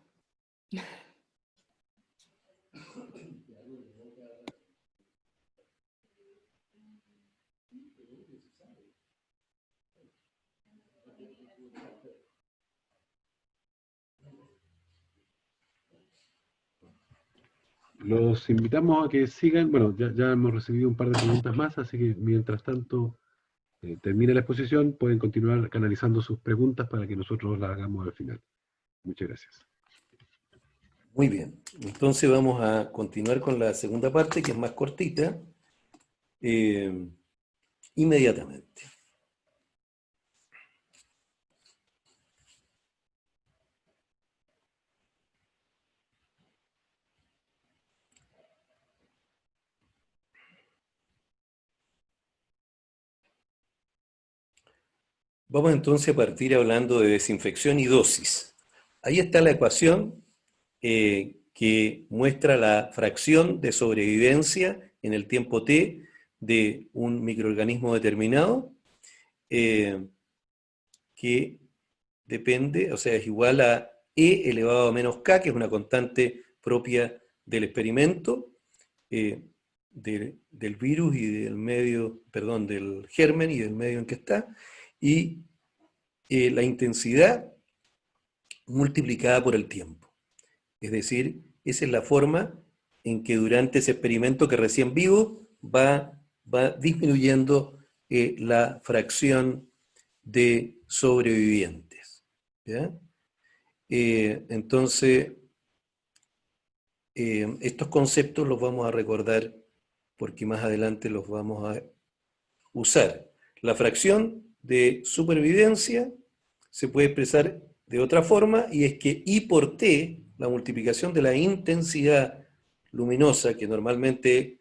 Los invitamos a que sigan. Bueno, ya hemos recibido un par de preguntas más, así que mientras tanto termine la exposición, pueden continuar canalizando sus preguntas para que nosotros las hagamos al final. Muchas gracias. Muy bien, entonces vamos a continuar con la segunda parte, que es más cortita, inmediatamente. Vamos entonces a partir hablando de desinfección y dosis. Ahí está la ecuación que muestra la fracción de sobrevivencia en el tiempo T de un microorganismo determinado, que depende, o sea, es igual a E elevado a menos K, que es una constante propia del experimento, del virus y del medio, perdón, del germen y del medio en que está, y la intensidad multiplicada por el tiempo. Es decir, esa es la forma en que durante ese experimento que recién vivo va disminuyendo la fracción de sobrevivientes. ¿Ya? Entonces, estos conceptos los vamos a recordar porque más adelante los vamos a usar. La fracción de supervivencia se puede expresar de otra forma, y es que I por T, la multiplicación de la intensidad luminosa, que normalmente,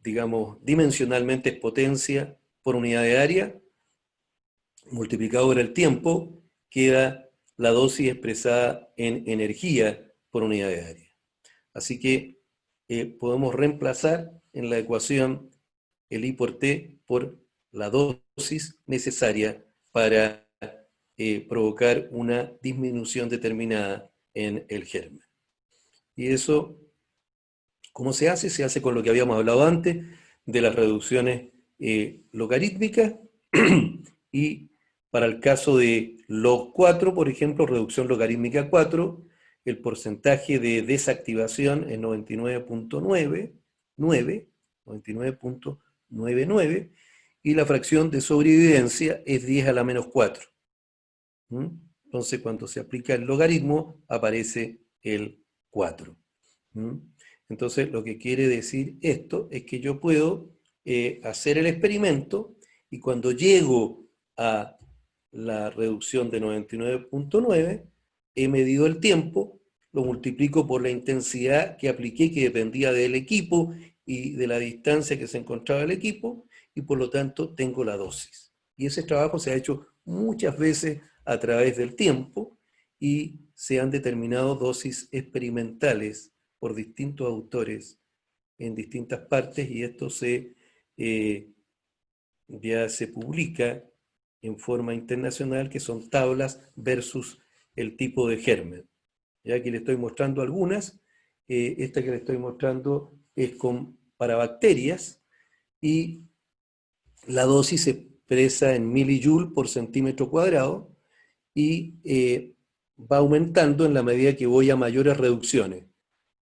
digamos, dimensionalmente es potencia por unidad de área, multiplicado por el tiempo, queda la dosis expresada en energía por unidad de área. Así que podemos reemplazar en la ecuación el I por T por la dosis necesaria para provocar una disminución determinada en el germen. Y eso, ¿cómo se hace? Se hace con lo que habíamos hablado antes, de las reducciones logarítmicas, y para el caso de log4, por ejemplo, reducción logarítmica 4, el porcentaje de desactivación es 99.99, y la fracción de sobrevivencia es 10 a la menos 4. Entonces, cuando se aplica el logaritmo, aparece el 4. Entonces, lo que quiere decir esto es que yo puedo hacer el experimento, y cuando llego a la reducción de 99.9, he medido el tiempo, lo multiplico por la intensidad que apliqué, que dependía del equipo y de la distancia que se encontraba el equipo, y por lo tanto tengo la dosis. Y ese trabajo se ha hecho muchas veces a través del tiempo, y se han determinado dosis experimentales por distintos autores en distintas partes, y esto ya se publica en forma internacional, que son tablas versus el tipo de germen. Ya aquí le estoy mostrando algunas. Esta que le estoy mostrando es para bacterias, y la dosis se expresa en milijoule por centímetro cuadrado, y va aumentando en la medida que voy a mayores reducciones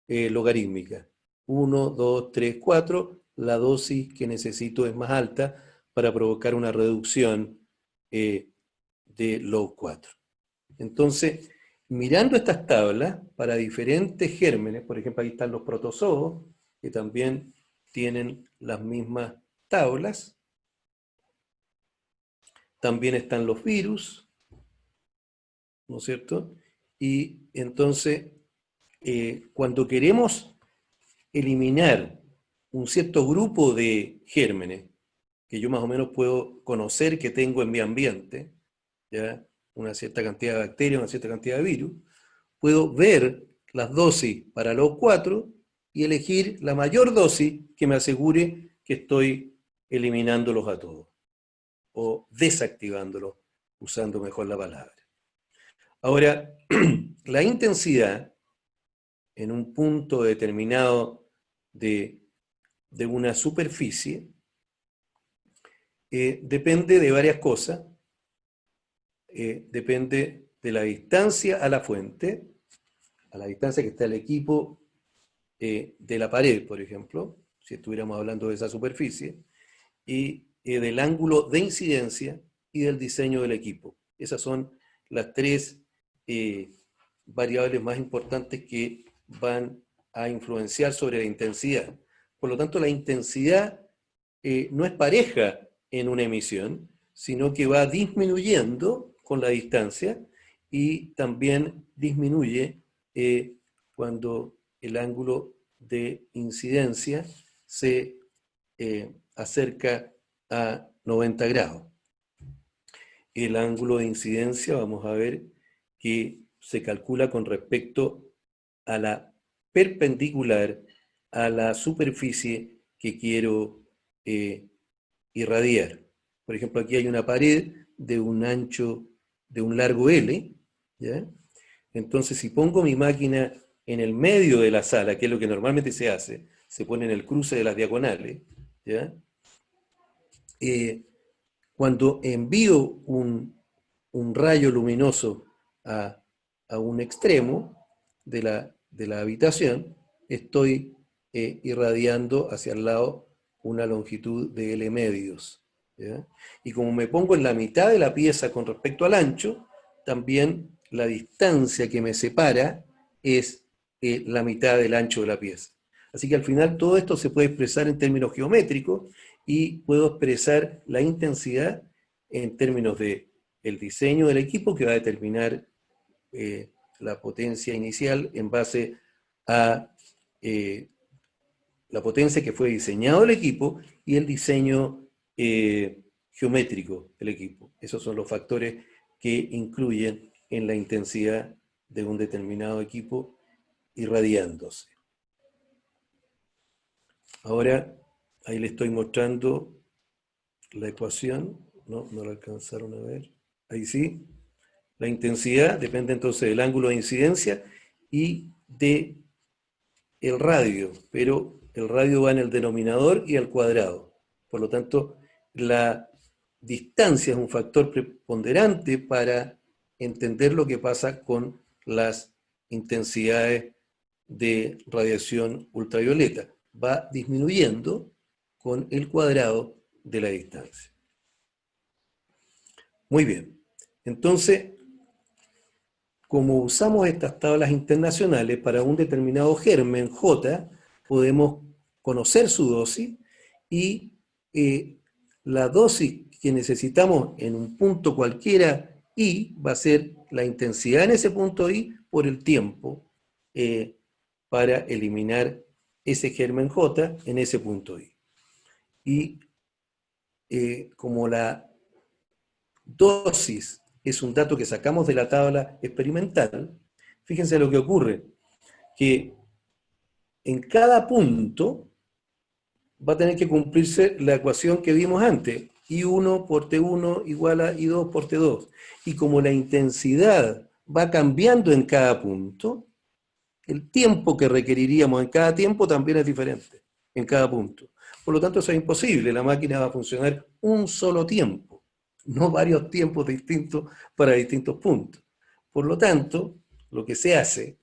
logarítmicas. 1, 2, 3, 4, la dosis que necesito es más alta para provocar una reducción de log 4. Entonces, mirando estas tablas para diferentes gérmenes, por ejemplo, ahí están los protozoos, que también tienen las mismas tablas. También están los virus, ¿no es cierto? Y entonces, cuando queremos eliminar un cierto grupo de gérmenes, que yo más o menos puedo conocer que tengo en mi ambiente, ¿ya? Una cierta cantidad de bacterias, una cierta cantidad de virus, puedo ver las dosis para los 4 y elegir la mayor dosis que me asegure que estoy eliminándolos a todos, o desactivándolos, usando mejor la palabra. Ahora, la intensidad en un punto determinado de una superficie depende de varias cosas. Depende de la distancia a la fuente, a la distancia que está el equipo de la pared, por ejemplo, si estuviéramos hablando de esa superficie, y del ángulo de incidencia y del diseño del equipo. Esas son las tres variables más importantes que van a influenciar sobre la intensidad. Por lo tanto, la intensidad no es pareja en una emisión, sino que va disminuyendo con la distancia y también disminuye cuando el ángulo de incidencia se acerca a 90 grados. El ángulo de incidencia, vamos a ver, que se calcula con respecto a la perpendicular a la superficie que quiero irradiar. Por ejemplo, aquí hay una pared de un ancho, de un largo L, ¿ya? Entonces, si pongo mi máquina en el medio de la sala, que es lo que normalmente se hace, se pone en el cruce de las diagonales, ¿ya? Cuando envío un rayo luminoso a un extremo de la habitación, estoy irradiando hacia el lado una longitud de L medios, ¿ya? Y como me pongo en la mitad de la pieza con respecto al ancho, también la distancia que me separa es la mitad del ancho de la pieza. Así que al final todo esto se puede expresar en términos geométricos y puedo expresar la intensidad en términos de el diseño del equipo, que va a determinar la potencia inicial en base a la potencia que fue diseñado el equipo y el diseño geométrico del equipo. Esos son los factores que incluyen en la intensidad de un determinado equipo irradiándose. Ahora, ahí le estoy mostrando la ecuación. No la alcanzaron a ver. Ahí sí. La intensidad depende entonces del ángulo de incidencia y del radio, pero el radio va en el denominador y al cuadrado. Por lo tanto, la distancia es un factor preponderante para entender lo que pasa con las intensidades de radiación ultravioleta. Va disminuyendo con el cuadrado de la distancia. Muy bien. Entonces, como usamos estas tablas internacionales para un determinado germen J, podemos conocer su dosis y la dosis que necesitamos en un punto cualquiera I va a ser la intensidad en ese punto I por el tiempo para eliminar ese germen J en ese punto I. Y como la dosis es un dato que sacamos de la tabla experimental, fíjense lo que ocurre, que en cada punto va a tener que cumplirse la ecuación que vimos antes, I1 por T1 igual a I2 por T2. Y como la intensidad va cambiando en cada punto, el tiempo que requeriríamos en cada tiempo también es diferente en cada punto. Por lo tanto, eso es imposible. La máquina va a funcionar un solo tiempo, no varios tiempos distintos para distintos puntos. Por lo tanto, lo que se hace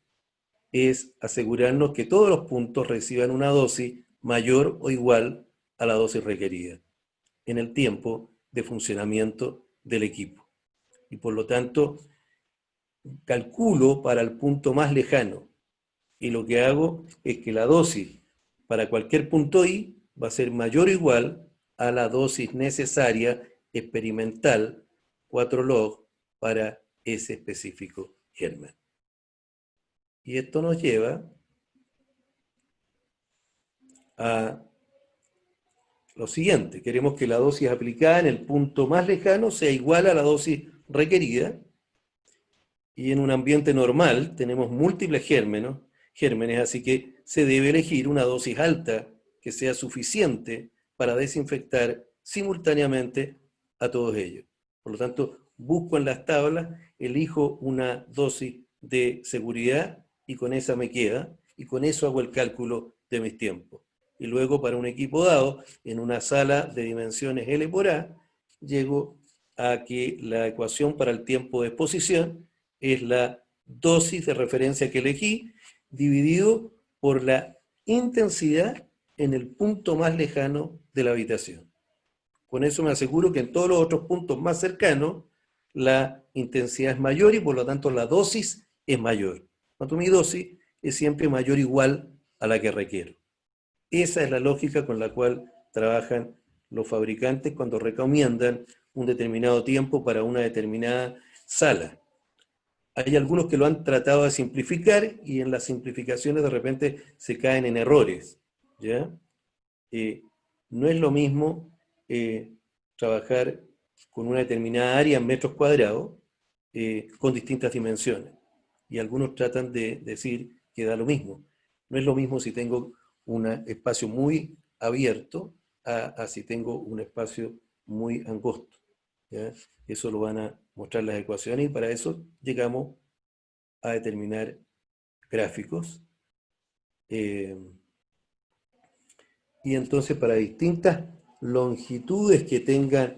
es asegurarnos que todos los puntos reciban una dosis mayor o igual a la dosis requerida en el tiempo de funcionamiento del equipo. Y por lo tanto, calculo para el punto más lejano. Y lo que hago es que la dosis para cualquier punto I va a ser mayor o igual a la dosis necesaria experimental 4 log para ese específico germen. Y esto nos lleva a lo siguiente. Queremos que la dosis aplicada en el punto más lejano sea igual a la dosis requerida. Y en un ambiente normal tenemos múltiples gérmenes, así que se debe elegir una dosis alta que sea suficiente para desinfectar simultáneamente a todos ellos. Por lo tanto, busco en las tablas, elijo una dosis de seguridad y con esa me queda, y con eso hago el cálculo de mis tiempos. Y luego para un equipo dado, en una sala de dimensiones L por A, llego a que la ecuación para el tiempo de exposición es la dosis de referencia que elegí, dividido por la intensidad en el punto más lejano de la habitación. Con eso me aseguro que en todos los otros puntos más cercanos la intensidad es mayor y por lo tanto la dosis es mayor. Cuanto mi dosis es siempre mayor o igual a la que requiero. Esa es la lógica con la cual trabajan los fabricantes cuando recomiendan un determinado tiempo para una determinada sala. Hay algunos que lo han tratado de simplificar y en las simplificaciones de repente se caen en errores, ¿ya? No es lo mismo trabajar con una determinada área en metros cuadrados con distintas dimensiones. Y algunos tratan de decir que da lo mismo. No es lo mismo si tengo un espacio muy abierto a si tengo un espacio muy angosto, ¿ya? Eso lo van a mostrar las ecuaciones y para eso llegamos a determinar gráficos. Y entonces para distintas longitudes que tenga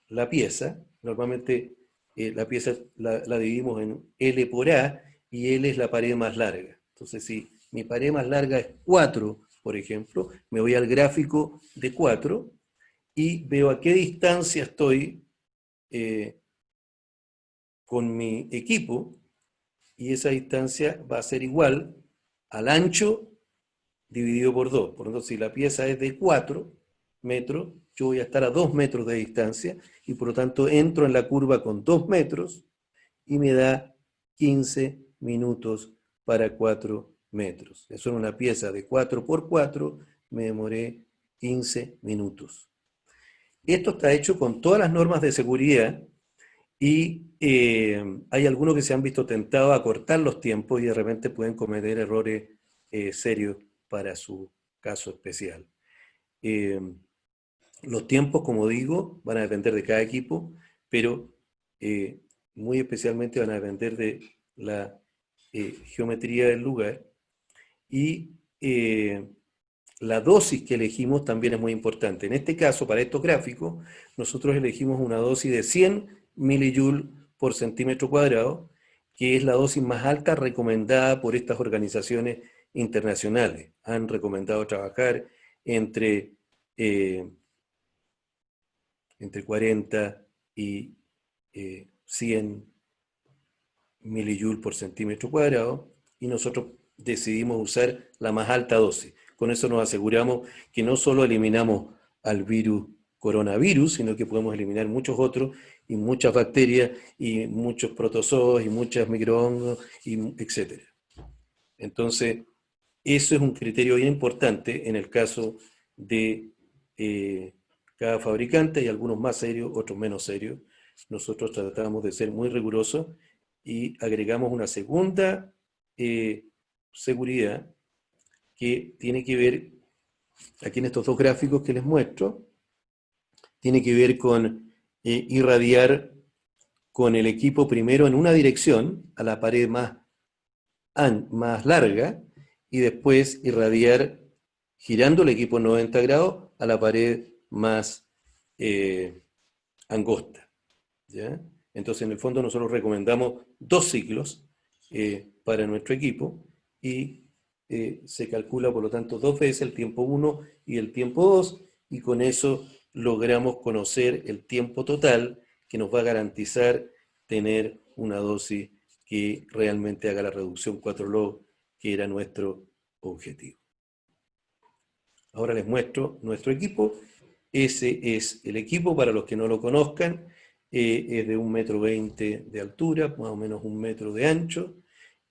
la pieza, normalmente la pieza la dividimos en L por A y L es la pared más larga. Entonces si mi pared más larga es 4, por ejemplo, me voy al gráfico de 4 y veo a qué distancia estoy con mi equipo y esa distancia va a ser igual al ancho dividido por 2. Por lo tanto, si la pieza es de 4 metros, yo voy a estar a 2 metros de distancia y por lo tanto entro en la curva con 2 metros y me da 15 minutos para 4 metros. Eso en una pieza de 4 por 4 me demoré 15 minutos. Esto está hecho con todas las normas de seguridad y hay algunos que se han visto tentados a cortar los tiempos y de repente pueden cometer errores serios para su caso especial. Los tiempos, como digo, van a depender de cada equipo, pero muy especialmente van a depender de la geometría del lugar y la dosis que elegimos también es muy importante. En este caso, para estos gráficos, nosotros elegimos una dosis de 100 millijoules por centímetro cuadrado, que es la dosis más alta recomendada por estas organizaciones internacionales. Han recomendado trabajar entre 40 y 100 millijoules por centímetro cuadrado, y nosotros decidimos usar la más alta dosis. Con eso nos aseguramos que no solo eliminamos al virus coronavirus, sino que podemos eliminar muchos otros, y muchas bacterias, y muchos protozoos, y muchas microhongos, etc. Entonces, eso es un criterio bien importante en el caso de cada fabricante, y algunos más serios, otros menos serios. Nosotros tratamos de ser muy rigurosos y agregamos una segunda seguridad que tiene que ver, aquí en estos dos gráficos que les muestro, tiene que ver con irradiar con el equipo primero en una dirección, a la pared más larga, y después irradiar girando el equipo 90 grados a la pared más angosta, ¿ya? Entonces, en el fondo, nosotros recomendamos 2 ciclos para nuestro equipo y se calcula, por lo tanto, 2 veces el tiempo 1 y el tiempo 2, y con eso logramos conocer el tiempo total que nos va a garantizar tener una dosis que realmente haga la reducción 4 log, que era nuestro objetivo. Ahora les muestro nuestro equipo. Ese es el equipo, para los que no lo conozcan. Es de 1,20 m de altura, más o menos 1 metro de ancho.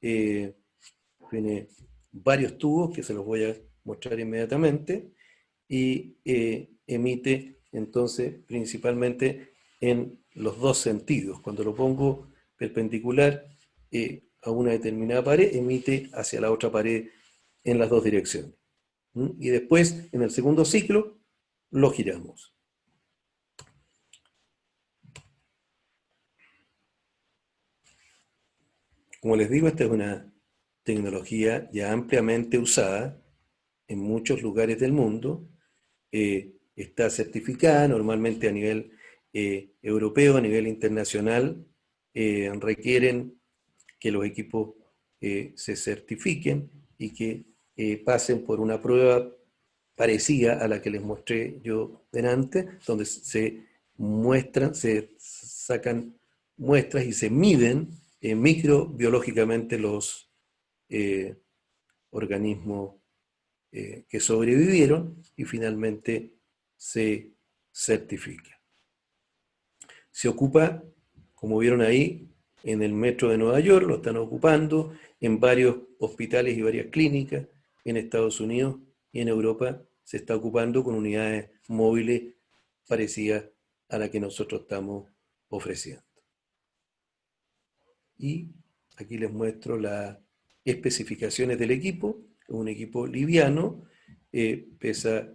Tiene varios tubos que se los voy a mostrar inmediatamente. Y emite entonces principalmente en los dos sentidos. Cuando lo pongo perpendicular a una determinada pared, emite hacia la otra pared en las dos direcciones. Y después, en el segundo ciclo, lo giramos. Como les digo, esta es una tecnología ya ampliamente usada en muchos lugares del mundo. Está certificada normalmente a nivel europeo, a nivel internacional. Requieren que los equipos se certifiquen y que pasen por una prueba parecida a la que les mostré yo delante, donde se muestran, se sacan muestras y se miden microbiológicamente los organismos que sobrevivieron y finalmente se certifica. Se ocupa, como vieron ahí, en el metro de Nueva York, lo están ocupando, en varios hospitales y varias clínicas, en Estados Unidos y en Europa se está ocupando con unidades móviles parecidas a la que nosotros estamos ofreciendo. Y aquí les muestro las especificaciones del equipo. Es un equipo liviano, pesa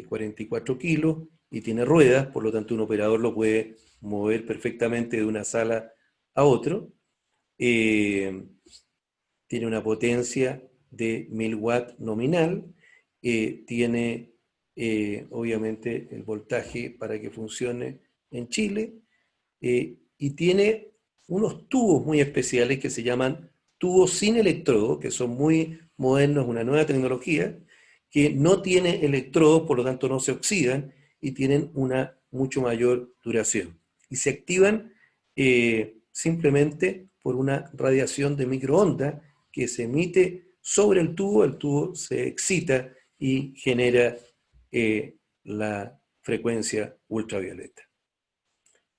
44 kilos y tiene ruedas, por lo tanto un operador lo puede mover perfectamente de una sala a otro. Tiene una potencia de 1000 watts nominal, tiene obviamente el voltaje para que funcione en Chile, y tiene unos tubos muy especiales que se llaman tubos sin electrodo, que son muy modernos, una nueva tecnología, que no tiene electrodos, por lo tanto no se oxidan, y tienen una mucho mayor duración. Y se activan simplemente por una radiación de microondas que se emite sobre el tubo se excita y genera la frecuencia ultravioleta.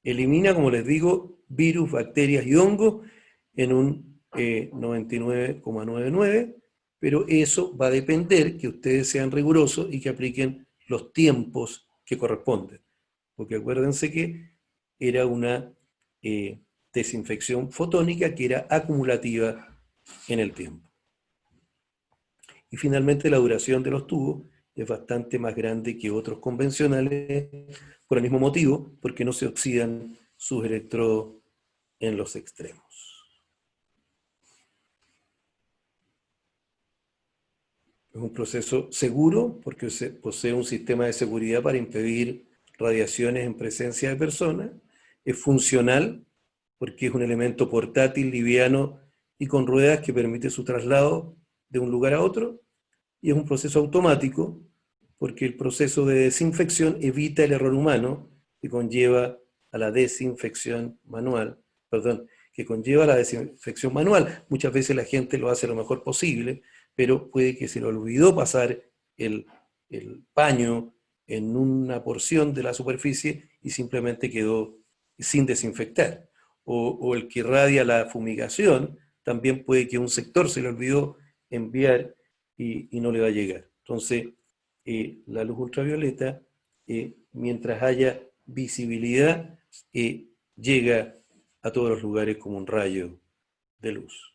Elimina, como les digo, virus, bacterias y hongos en un 99,99, pero eso va a depender que ustedes sean rigurosos y que apliquen los tiempos que corresponden. Porque acuérdense que era una desinfección fotónica que era acumulativa en el tiempo. Y finalmente la duración de los tubos es bastante más grande que otros convencionales por el mismo motivo, porque no se oxidan sus electrodos en los extremos. Es un proceso seguro porque posee un sistema de seguridad para impedir radiaciones en presencia de personas. Es funcional porque es un elemento portátil, liviano y con ruedas que permite su traslado de un lugar a otro. Y es un proceso automático porque el proceso de desinfección evita el error humano que conlleva a la desinfección manual, Muchas veces la gente lo hace lo mejor posible, pero puede que se le olvidó pasar el paño en una porción de la superficie y simplemente quedó sin desinfectar. O el que irradia la fumigación, también puede que un sector se le olvidó enviar y no le va a llegar. Entonces, la luz ultravioleta, mientras haya visibilidad, llega a todos los lugares como un rayo de luz.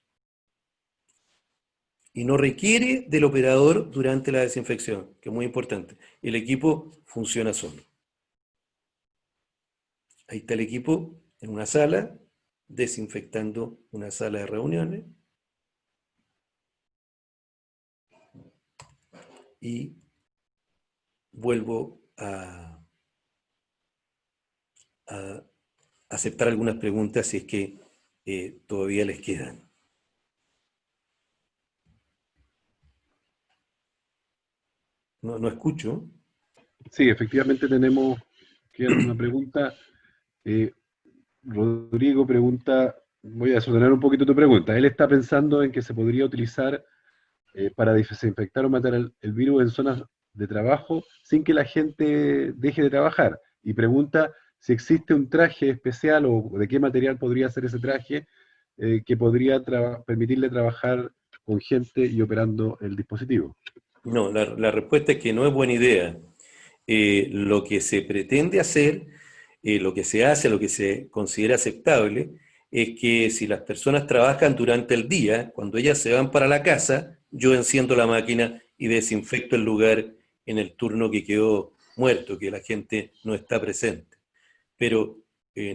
Y no requiere del operador durante la desinfección, que es muy importante. El equipo funciona solo. Ahí está el equipo en una sala, desinfectando una sala de reuniones. Y vuelvo a aceptar algunas preguntas si es que todavía les quedan. No escucho. Sí, efectivamente tenemos una pregunta. Rodrigo pregunta, voy a desordenar un poquito tu pregunta. Él está pensando en que se podría utilizar para desinfectar o matar el virus en zonas de trabajo sin que la gente deje de trabajar. Y pregunta si existe un traje especial o de qué material podría ser ese traje que podría permitirle trabajar con gente y operando el dispositivo. No, la respuesta es que no es buena idea. Lo que se pretende hacer, lo que se hace, lo que se considera aceptable, es que si las personas trabajan durante el día, cuando ellas se van para la casa, yo enciendo la máquina y desinfecto el lugar en el turno que quedó muerto, que la gente no está presente. Pero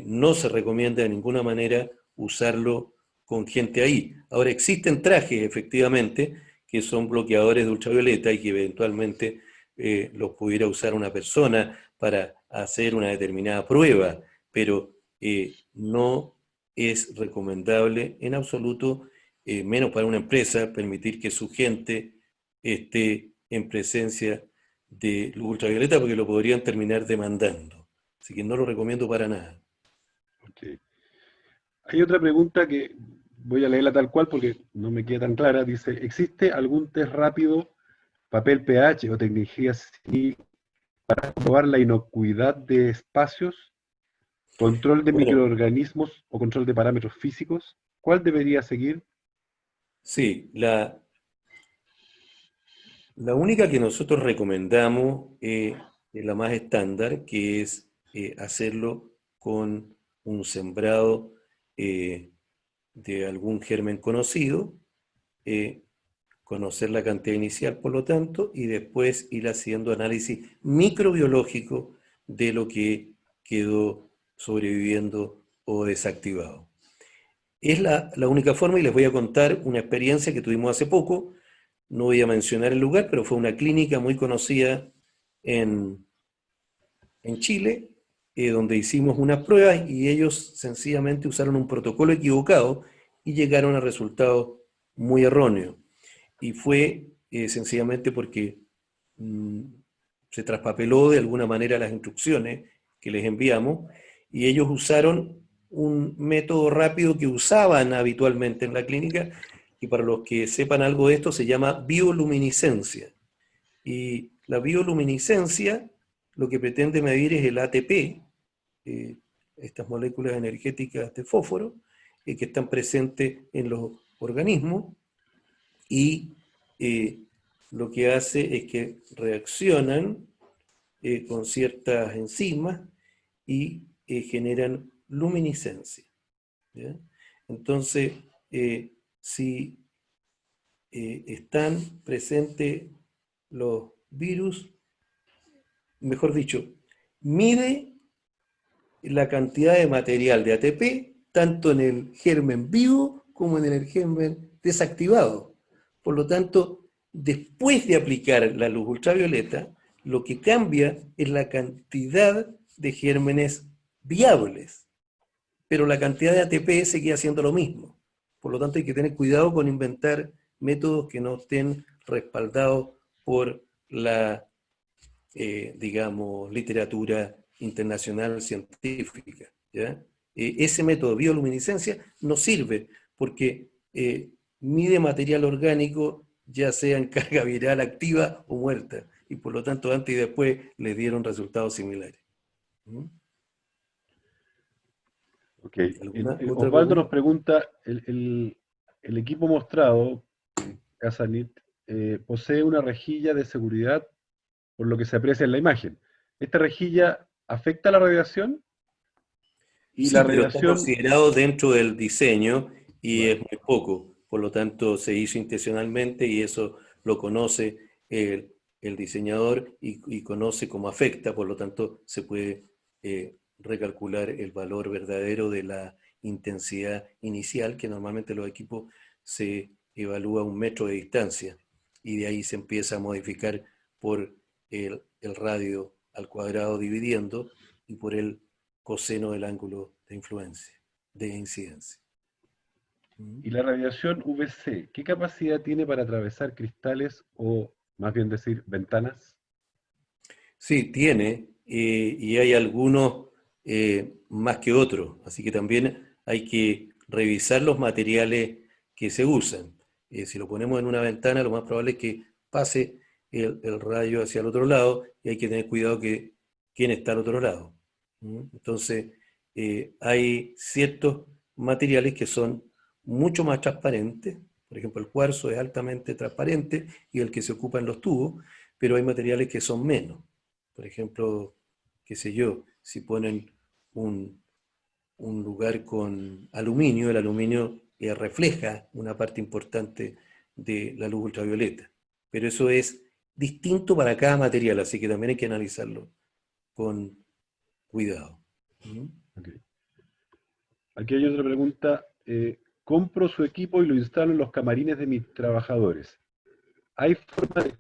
no se recomienda de ninguna manera usarlo con gente ahí. Ahora, existen trajes, efectivamente, que son bloqueadores de ultravioleta y que eventualmente los pudiera usar una persona para hacer una determinada prueba, pero no es recomendable en absoluto, menos para una empresa, permitir que su gente esté en presencia de luz ultravioleta porque lo podrían terminar demandando. Así que no lo recomiendo para nada. Ok. Hay otra pregunta que voy a leerla tal cual porque no me queda tan clara. Dice, ¿existe algún test rápido, papel pH o tecnología civil para probar la inocuidad de espacios, control de Bueno, microorganismos o control de parámetros físicos? ¿Cuál debería seguir? sí, la única que nosotros recomendamos es la más estándar, que es hacerlo con un sembrado eh, de algún germen conocido, eh, conocer la cantidad inicial, por lo tanto, y después ir haciendo análisis microbiológico de lo que quedó sobreviviendo o desactivado. Es la única forma, y les voy a contar una experiencia que tuvimos hace poco. No voy a mencionar el lugar, pero fue una clínica muy conocida en, en Chile, donde hicimos unas pruebas y ellos sencillamente usaron un protocolo equivocado y llegaron a resultados muy erróneos. Y fue sencillamente porque mm, se traspapeló de alguna manera las instrucciones que les enviamos y ellos usaron un método rápido que usaban habitualmente en la clínica y para los que sepan algo de esto se llama bioluminiscencia. Y la bioluminiscencia lo que pretende medir es el ATP, eh, estas moléculas energéticas de fósforo, que están presentes en los organismos y lo que hace es que reaccionan con ciertas enzimas y generan luminiscencia. ¿Ya? Entonces, si están presentes los virus, mejor dicho, mide la cantidad de material de ATP tanto en el germen vivo como en el germen desactivado. Por lo tanto, después de aplicar la luz ultravioleta, lo que cambia es la cantidad de gérmenes viables, pero la cantidad de ATP sigue haciendo lo mismo. Por lo tanto, hay que tener cuidado con inventar métodos que no estén respaldados por la, digamos, literatura internacional científica. ¿Ya? Ese método de bioluminiscencia no sirve porque mide material orgánico, ya sea en carga viral activa o muerta, y por lo tanto antes y después les dieron resultados similares. ¿Mm? Ok. ¿Alguna otra Osvaldo nos pregunta? pregunta, el equipo mostrado, Casanit, posee una rejilla de seguridad por lo que se aprecia en la imagen. ¿Esta rejilla afecta la radiación? Y Sí, la pero está radiación, considerado dentro del diseño y es vale, muy poco. Por lo tanto, se hizo intencionalmente y eso lo conoce el diseñador y conoce cómo afecta. Por lo tanto, se puede recalcular el valor verdadero de la intensidad inicial, que normalmente los equipos se evalúa a 1 metro de distancia y de ahí se empieza a modificar por el radio al cuadrado dividiendo y por el coseno del ángulo de influencia, de incidencia. ¿Mm? y la radiación UVC, ¿qué capacidad tiene para atravesar cristales o, más bien decir, ventanas? Sí, tiene, y hay algunos más que otros, así que también hay que revisar los materiales que se usan. Si lo ponemos en una ventana, lo más probable es que pase el rayo hacia el otro lado y hay que tener cuidado que quién está al otro lado. ¿Mm? Entonces, hay ciertos materiales que son mucho más transparentes, por ejemplo, el cuarzo es altamente transparente y el que se ocupa en los tubos, pero hay materiales que son menos. Por ejemplo, qué sé yo, si ponen un, un lugar con aluminio, el aluminio refleja una parte importante de la luz ultravioleta. Pero eso es distinto para cada material, así que también hay que analizarlo con cuidado. ¿Mm? Ok. Aquí hay otra pregunta. Compro su equipo y lo instalo en los camarines de mis trabajadores. ¿Hay forma de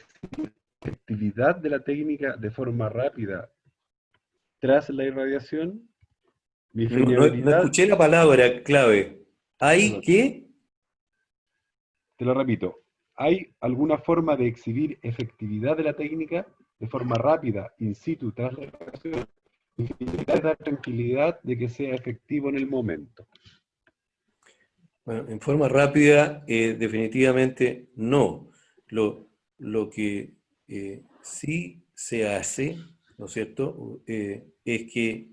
efectividad de la técnica de forma rápida tras la irradiación? Mi No fiabilidad, escuché la palabra clave. ¿Hay perdón, que? te lo repito. ¿hay alguna forma de exhibir efectividad de la técnica de forma rápida, in situ, tras la radiación? Y dar tranquilidad de que sea efectivo en el momento. Bueno, en forma rápida, definitivamente no. Lo que sí se hace, ¿no es cierto?, es que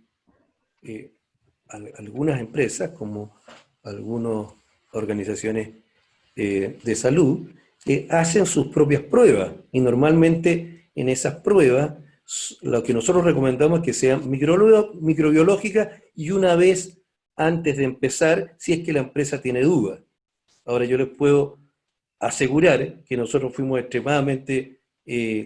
algunas empresas, como algunas organizaciones de salud, hacen sus propias pruebas, y normalmente en esas pruebas lo que nosotros recomendamos es que sean microbiológicas, y una vez antes de empezar, si es que la empresa tiene dudas. Ahora yo les puedo asegurar que nosotros fuimos extremadamente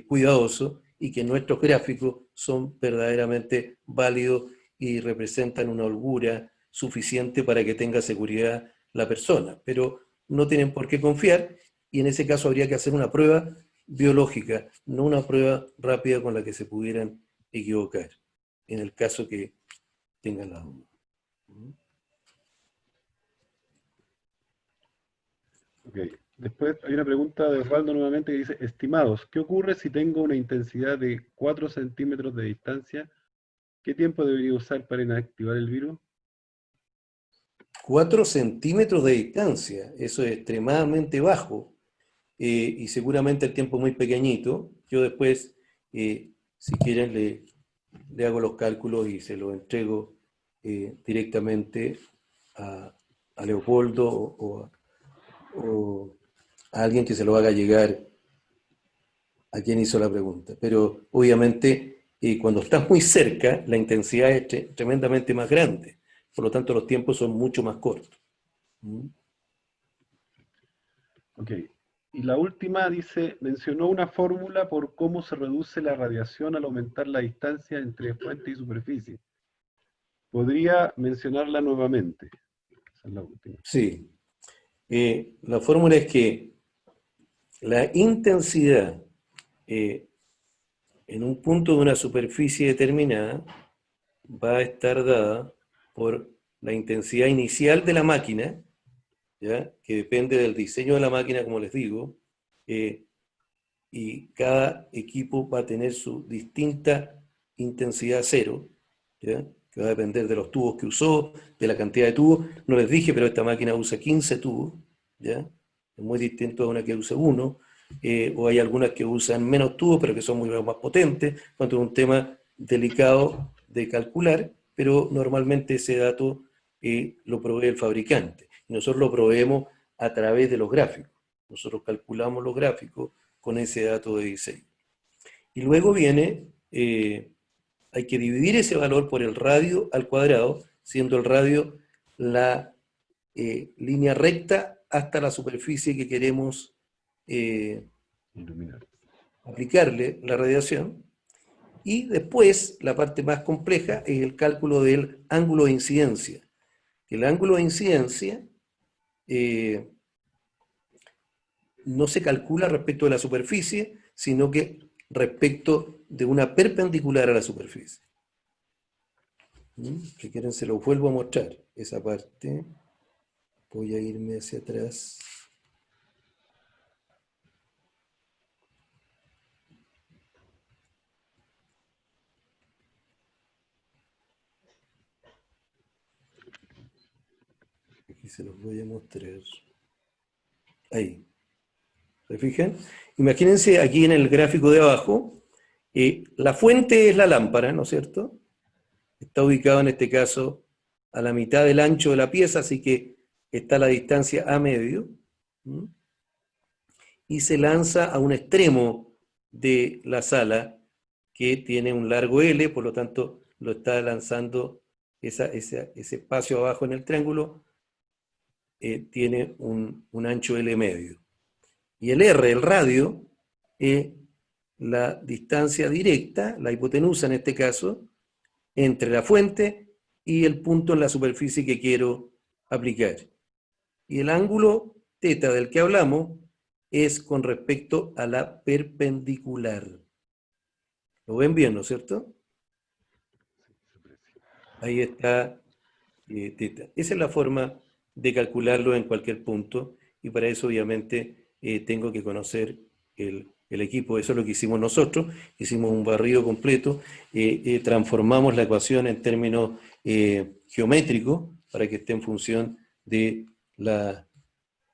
cuidadosos, y que nuestros gráficos son verdaderamente válidos y representan una holgura suficiente para que tenga seguridad la persona. Pero no tienen por qué confiar, y en ese caso habría que hacer una prueba biológica, no una prueba rápida con la que se pudieran equivocar, en el caso que tengan la duda. Ok. Después hay una pregunta de Osvaldo nuevamente que dice, estimados, ¿qué ocurre si tengo una intensidad de 4 centímetros de distancia? ¿Qué tiempo debería usar para inactivar el virus? 4 centímetros de distancia, eso es extremadamente bajo, y seguramente el tiempo muy pequeñito. Yo después, si quieren, le hago los cálculos y se los entrego directamente a Leopoldo o a alguien que se lo haga llegar a quien hizo la pregunta. Pero obviamente cuando estás muy cerca, la intensidad es tremendamente más grande. Por lo tanto, los tiempos son mucho más cortos. Ok. Y la última dice, mencionó una fórmula por cómo se reduce la radiación al aumentar la distancia entre fuente y superficie. ¿Podría mencionarla nuevamente? Esa es la última. Sí. La fórmula es que la intensidad en un punto de una superficie determinada va a estar dada por la intensidad inicial de la máquina, ¿ya?, que depende del diseño de la máquina, como les digo, y cada equipo va a tener su distinta intensidad cero, ¿ya?, que va a depender de los tubos que usó, de la cantidad de tubos. No les dije, pero esta máquina usa 15 tubos, ¿ya? Es muy distinto a una que use uno, o hay algunas que usan menos tubos, pero que son muy más potentes, cuando es un tema delicado de calcular, pero normalmente ese dato lo provee el fabricante. Y nosotros lo proveemos a través de los gráficos. Nosotros calculamos los gráficos con ese dato de diseño. Y luego viene, hay que dividir ese valor por el radio al cuadrado, siendo el radio la línea recta hasta la superficie que queremos Iluminar. aplicarle la radiación. Y después, la parte más compleja es el cálculo del ángulo de incidencia. El ángulo de incidencia no se calcula respecto de la superficie, sino que respecto de una perpendicular a la superficie. Si quieren se lo vuelvo a mostrar, esa parte. Voy a irme hacia atrás. Aquí se los voy a mostrar. Ahí. ¿Se fijan? Imagínense aquí en el gráfico de abajo, la fuente es la lámpara, ¿no es cierto? Está ubicado en este caso a la mitad del ancho de la pieza, así que está a la distancia A medio, y se lanza a un extremo de la sala que tiene un largo L, por lo tanto lo está lanzando ese espacio abajo en el triángulo, tiene un ancho L medio. Y el R, el radio, es la distancia directa, la hipotenusa en este caso, entre la fuente y el punto en la superficie que quiero aplicar. Y el ángulo θ del que hablamos es con respecto a la perpendicular. ¿Lo ven bien, no es cierto? Ahí está θ. Esa es la forma de calcularlo en cualquier punto, y para eso obviamente tengo que conocer el equipo. Eso es lo que hicimos nosotros. Hicimos un barrido completo, transformamos la ecuación en términos geométricos para que esté en función de la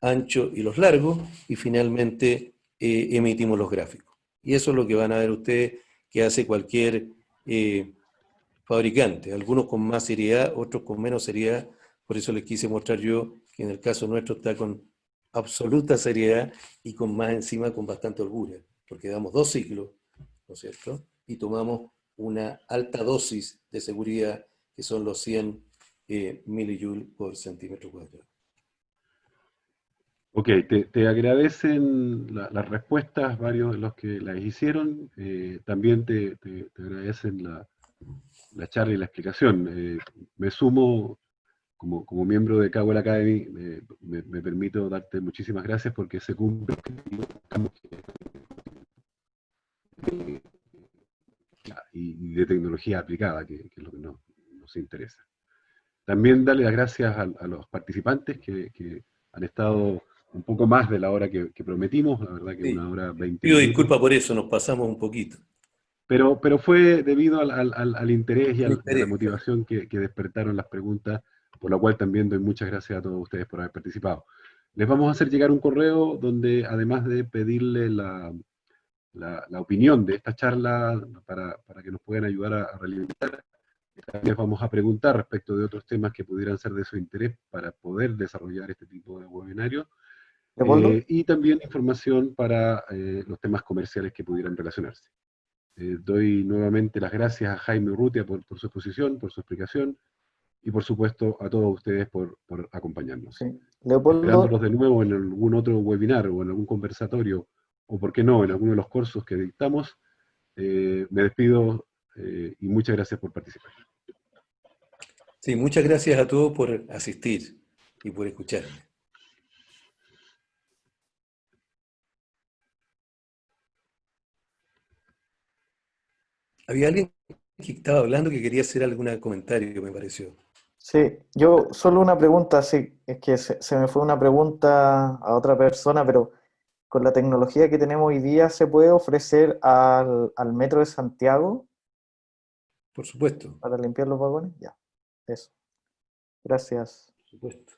ancho y los largos, y finalmente emitimos los gráficos. Y eso es lo que van a ver ustedes que hace cualquier fabricante, algunos con más seriedad, otros con menos seriedad. Por eso les quise mostrar yo que en el caso nuestro está con absoluta seriedad y con más encima con bastante holgura, porque damos 2 ciclos, ¿no es cierto? Y tomamos una alta dosis de seguridad, que son los 100 milijoules por centímetro cuadrado. Ok, te agradecen las respuestas, varios de los que las hicieron. También te agradecen la charla y la explicación. Me sumo como miembro de Cowell Academy, me permito darte muchísimas gracias porque se cumple y de tecnología aplicada, que es lo que nos interesa. También darle las gracias a los participantes que han estado un poco más de la hora que prometimos, la verdad que Sí. 1 hora 20 Pido minutos. disculpas por eso, nos pasamos un poquito. Pero fue debido al interés y a la Interés. motivación que despertaron las preguntas, por lo cual también doy muchas gracias a todos ustedes por haber participado. Les vamos a hacer llegar un correo donde, además de pedirle la opinión de esta charla para que nos puedan ayudar a realizar, les vamos a preguntar respecto de otros temas que pudieran ser de su interés para poder desarrollar este tipo de webinarios, y también información para los temas comerciales que pudieran relacionarse. Doy nuevamente las gracias a Jaime Urrutia por su exposición, por su explicación, y por supuesto a todos ustedes por acompañarnos. Sí. Leopoldo, Esperándolos de nuevo en algún otro webinar o en algún conversatorio, o por qué no, en alguno de los cursos que dictamos. Me despido y muchas gracias por participar. Sí, muchas gracias a todos por asistir y por escucharme. Había alguien que estaba hablando que quería hacer algún comentario, me pareció. sí, yo solo una pregunta, sí, es que se me fue una pregunta a otra persona, pero con la tecnología que tenemos hoy día, ¿se puede ofrecer al Metro de Santiago Por supuesto, para limpiar los vagones? Ya, eso. Gracias. por supuesto.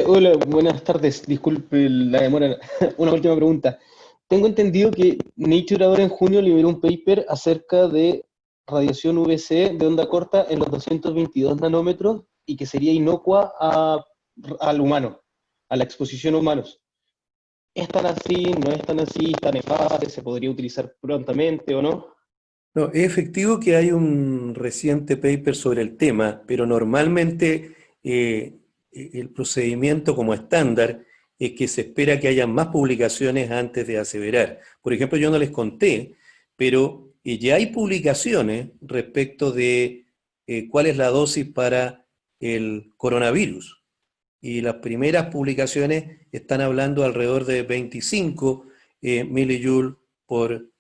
Hola, buenas tardes. Disculpe la demora. Una última pregunta. Tengo entendido que Nature ahora en junio liberó un paper acerca de radiación UVC de onda corta en los 222 nanómetros y que sería inocua al humano, a la exposición a humanos. ¿Es tan así? ¿No es tan así? ¿Está nefasta? ¿Se podría utilizar prontamente o no? No, es efectivo que hay un reciente paper sobre el tema, pero normalmente el procedimiento como estándar es que se espera que haya más publicaciones antes de aseverar. Por ejemplo, yo no les conté, pero ya hay publicaciones respecto de cuál es la dosis para el coronavirus. Y las primeras publicaciones están hablando alrededor de 25 milijoules por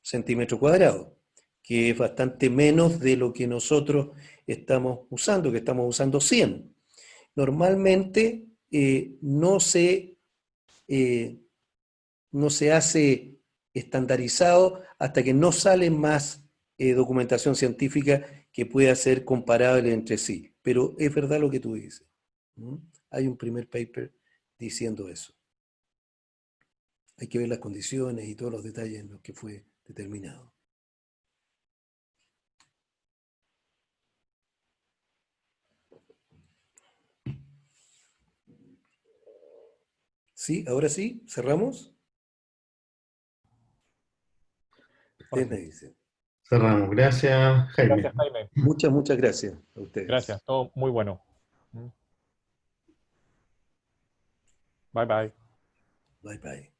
centímetro cuadrado, que es bastante menos de lo que nosotros estamos usando, que estamos usando 100. Normalmente no se hace estandarizado hasta que no sale más documentación científica que pueda ser comparable entre sí. Pero es verdad lo que tú dices. Hay un primer paper diciendo eso. Hay que ver las condiciones y todos los detalles en los que fue determinado. Sí, ahora sí, cerramos. Ustedes me dicen. Cerramos. Gracias, Jaime. Gracias, Jaime. Muchas gracias a ustedes. Gracias, todo muy bueno. Bye, bye. Bye, bye.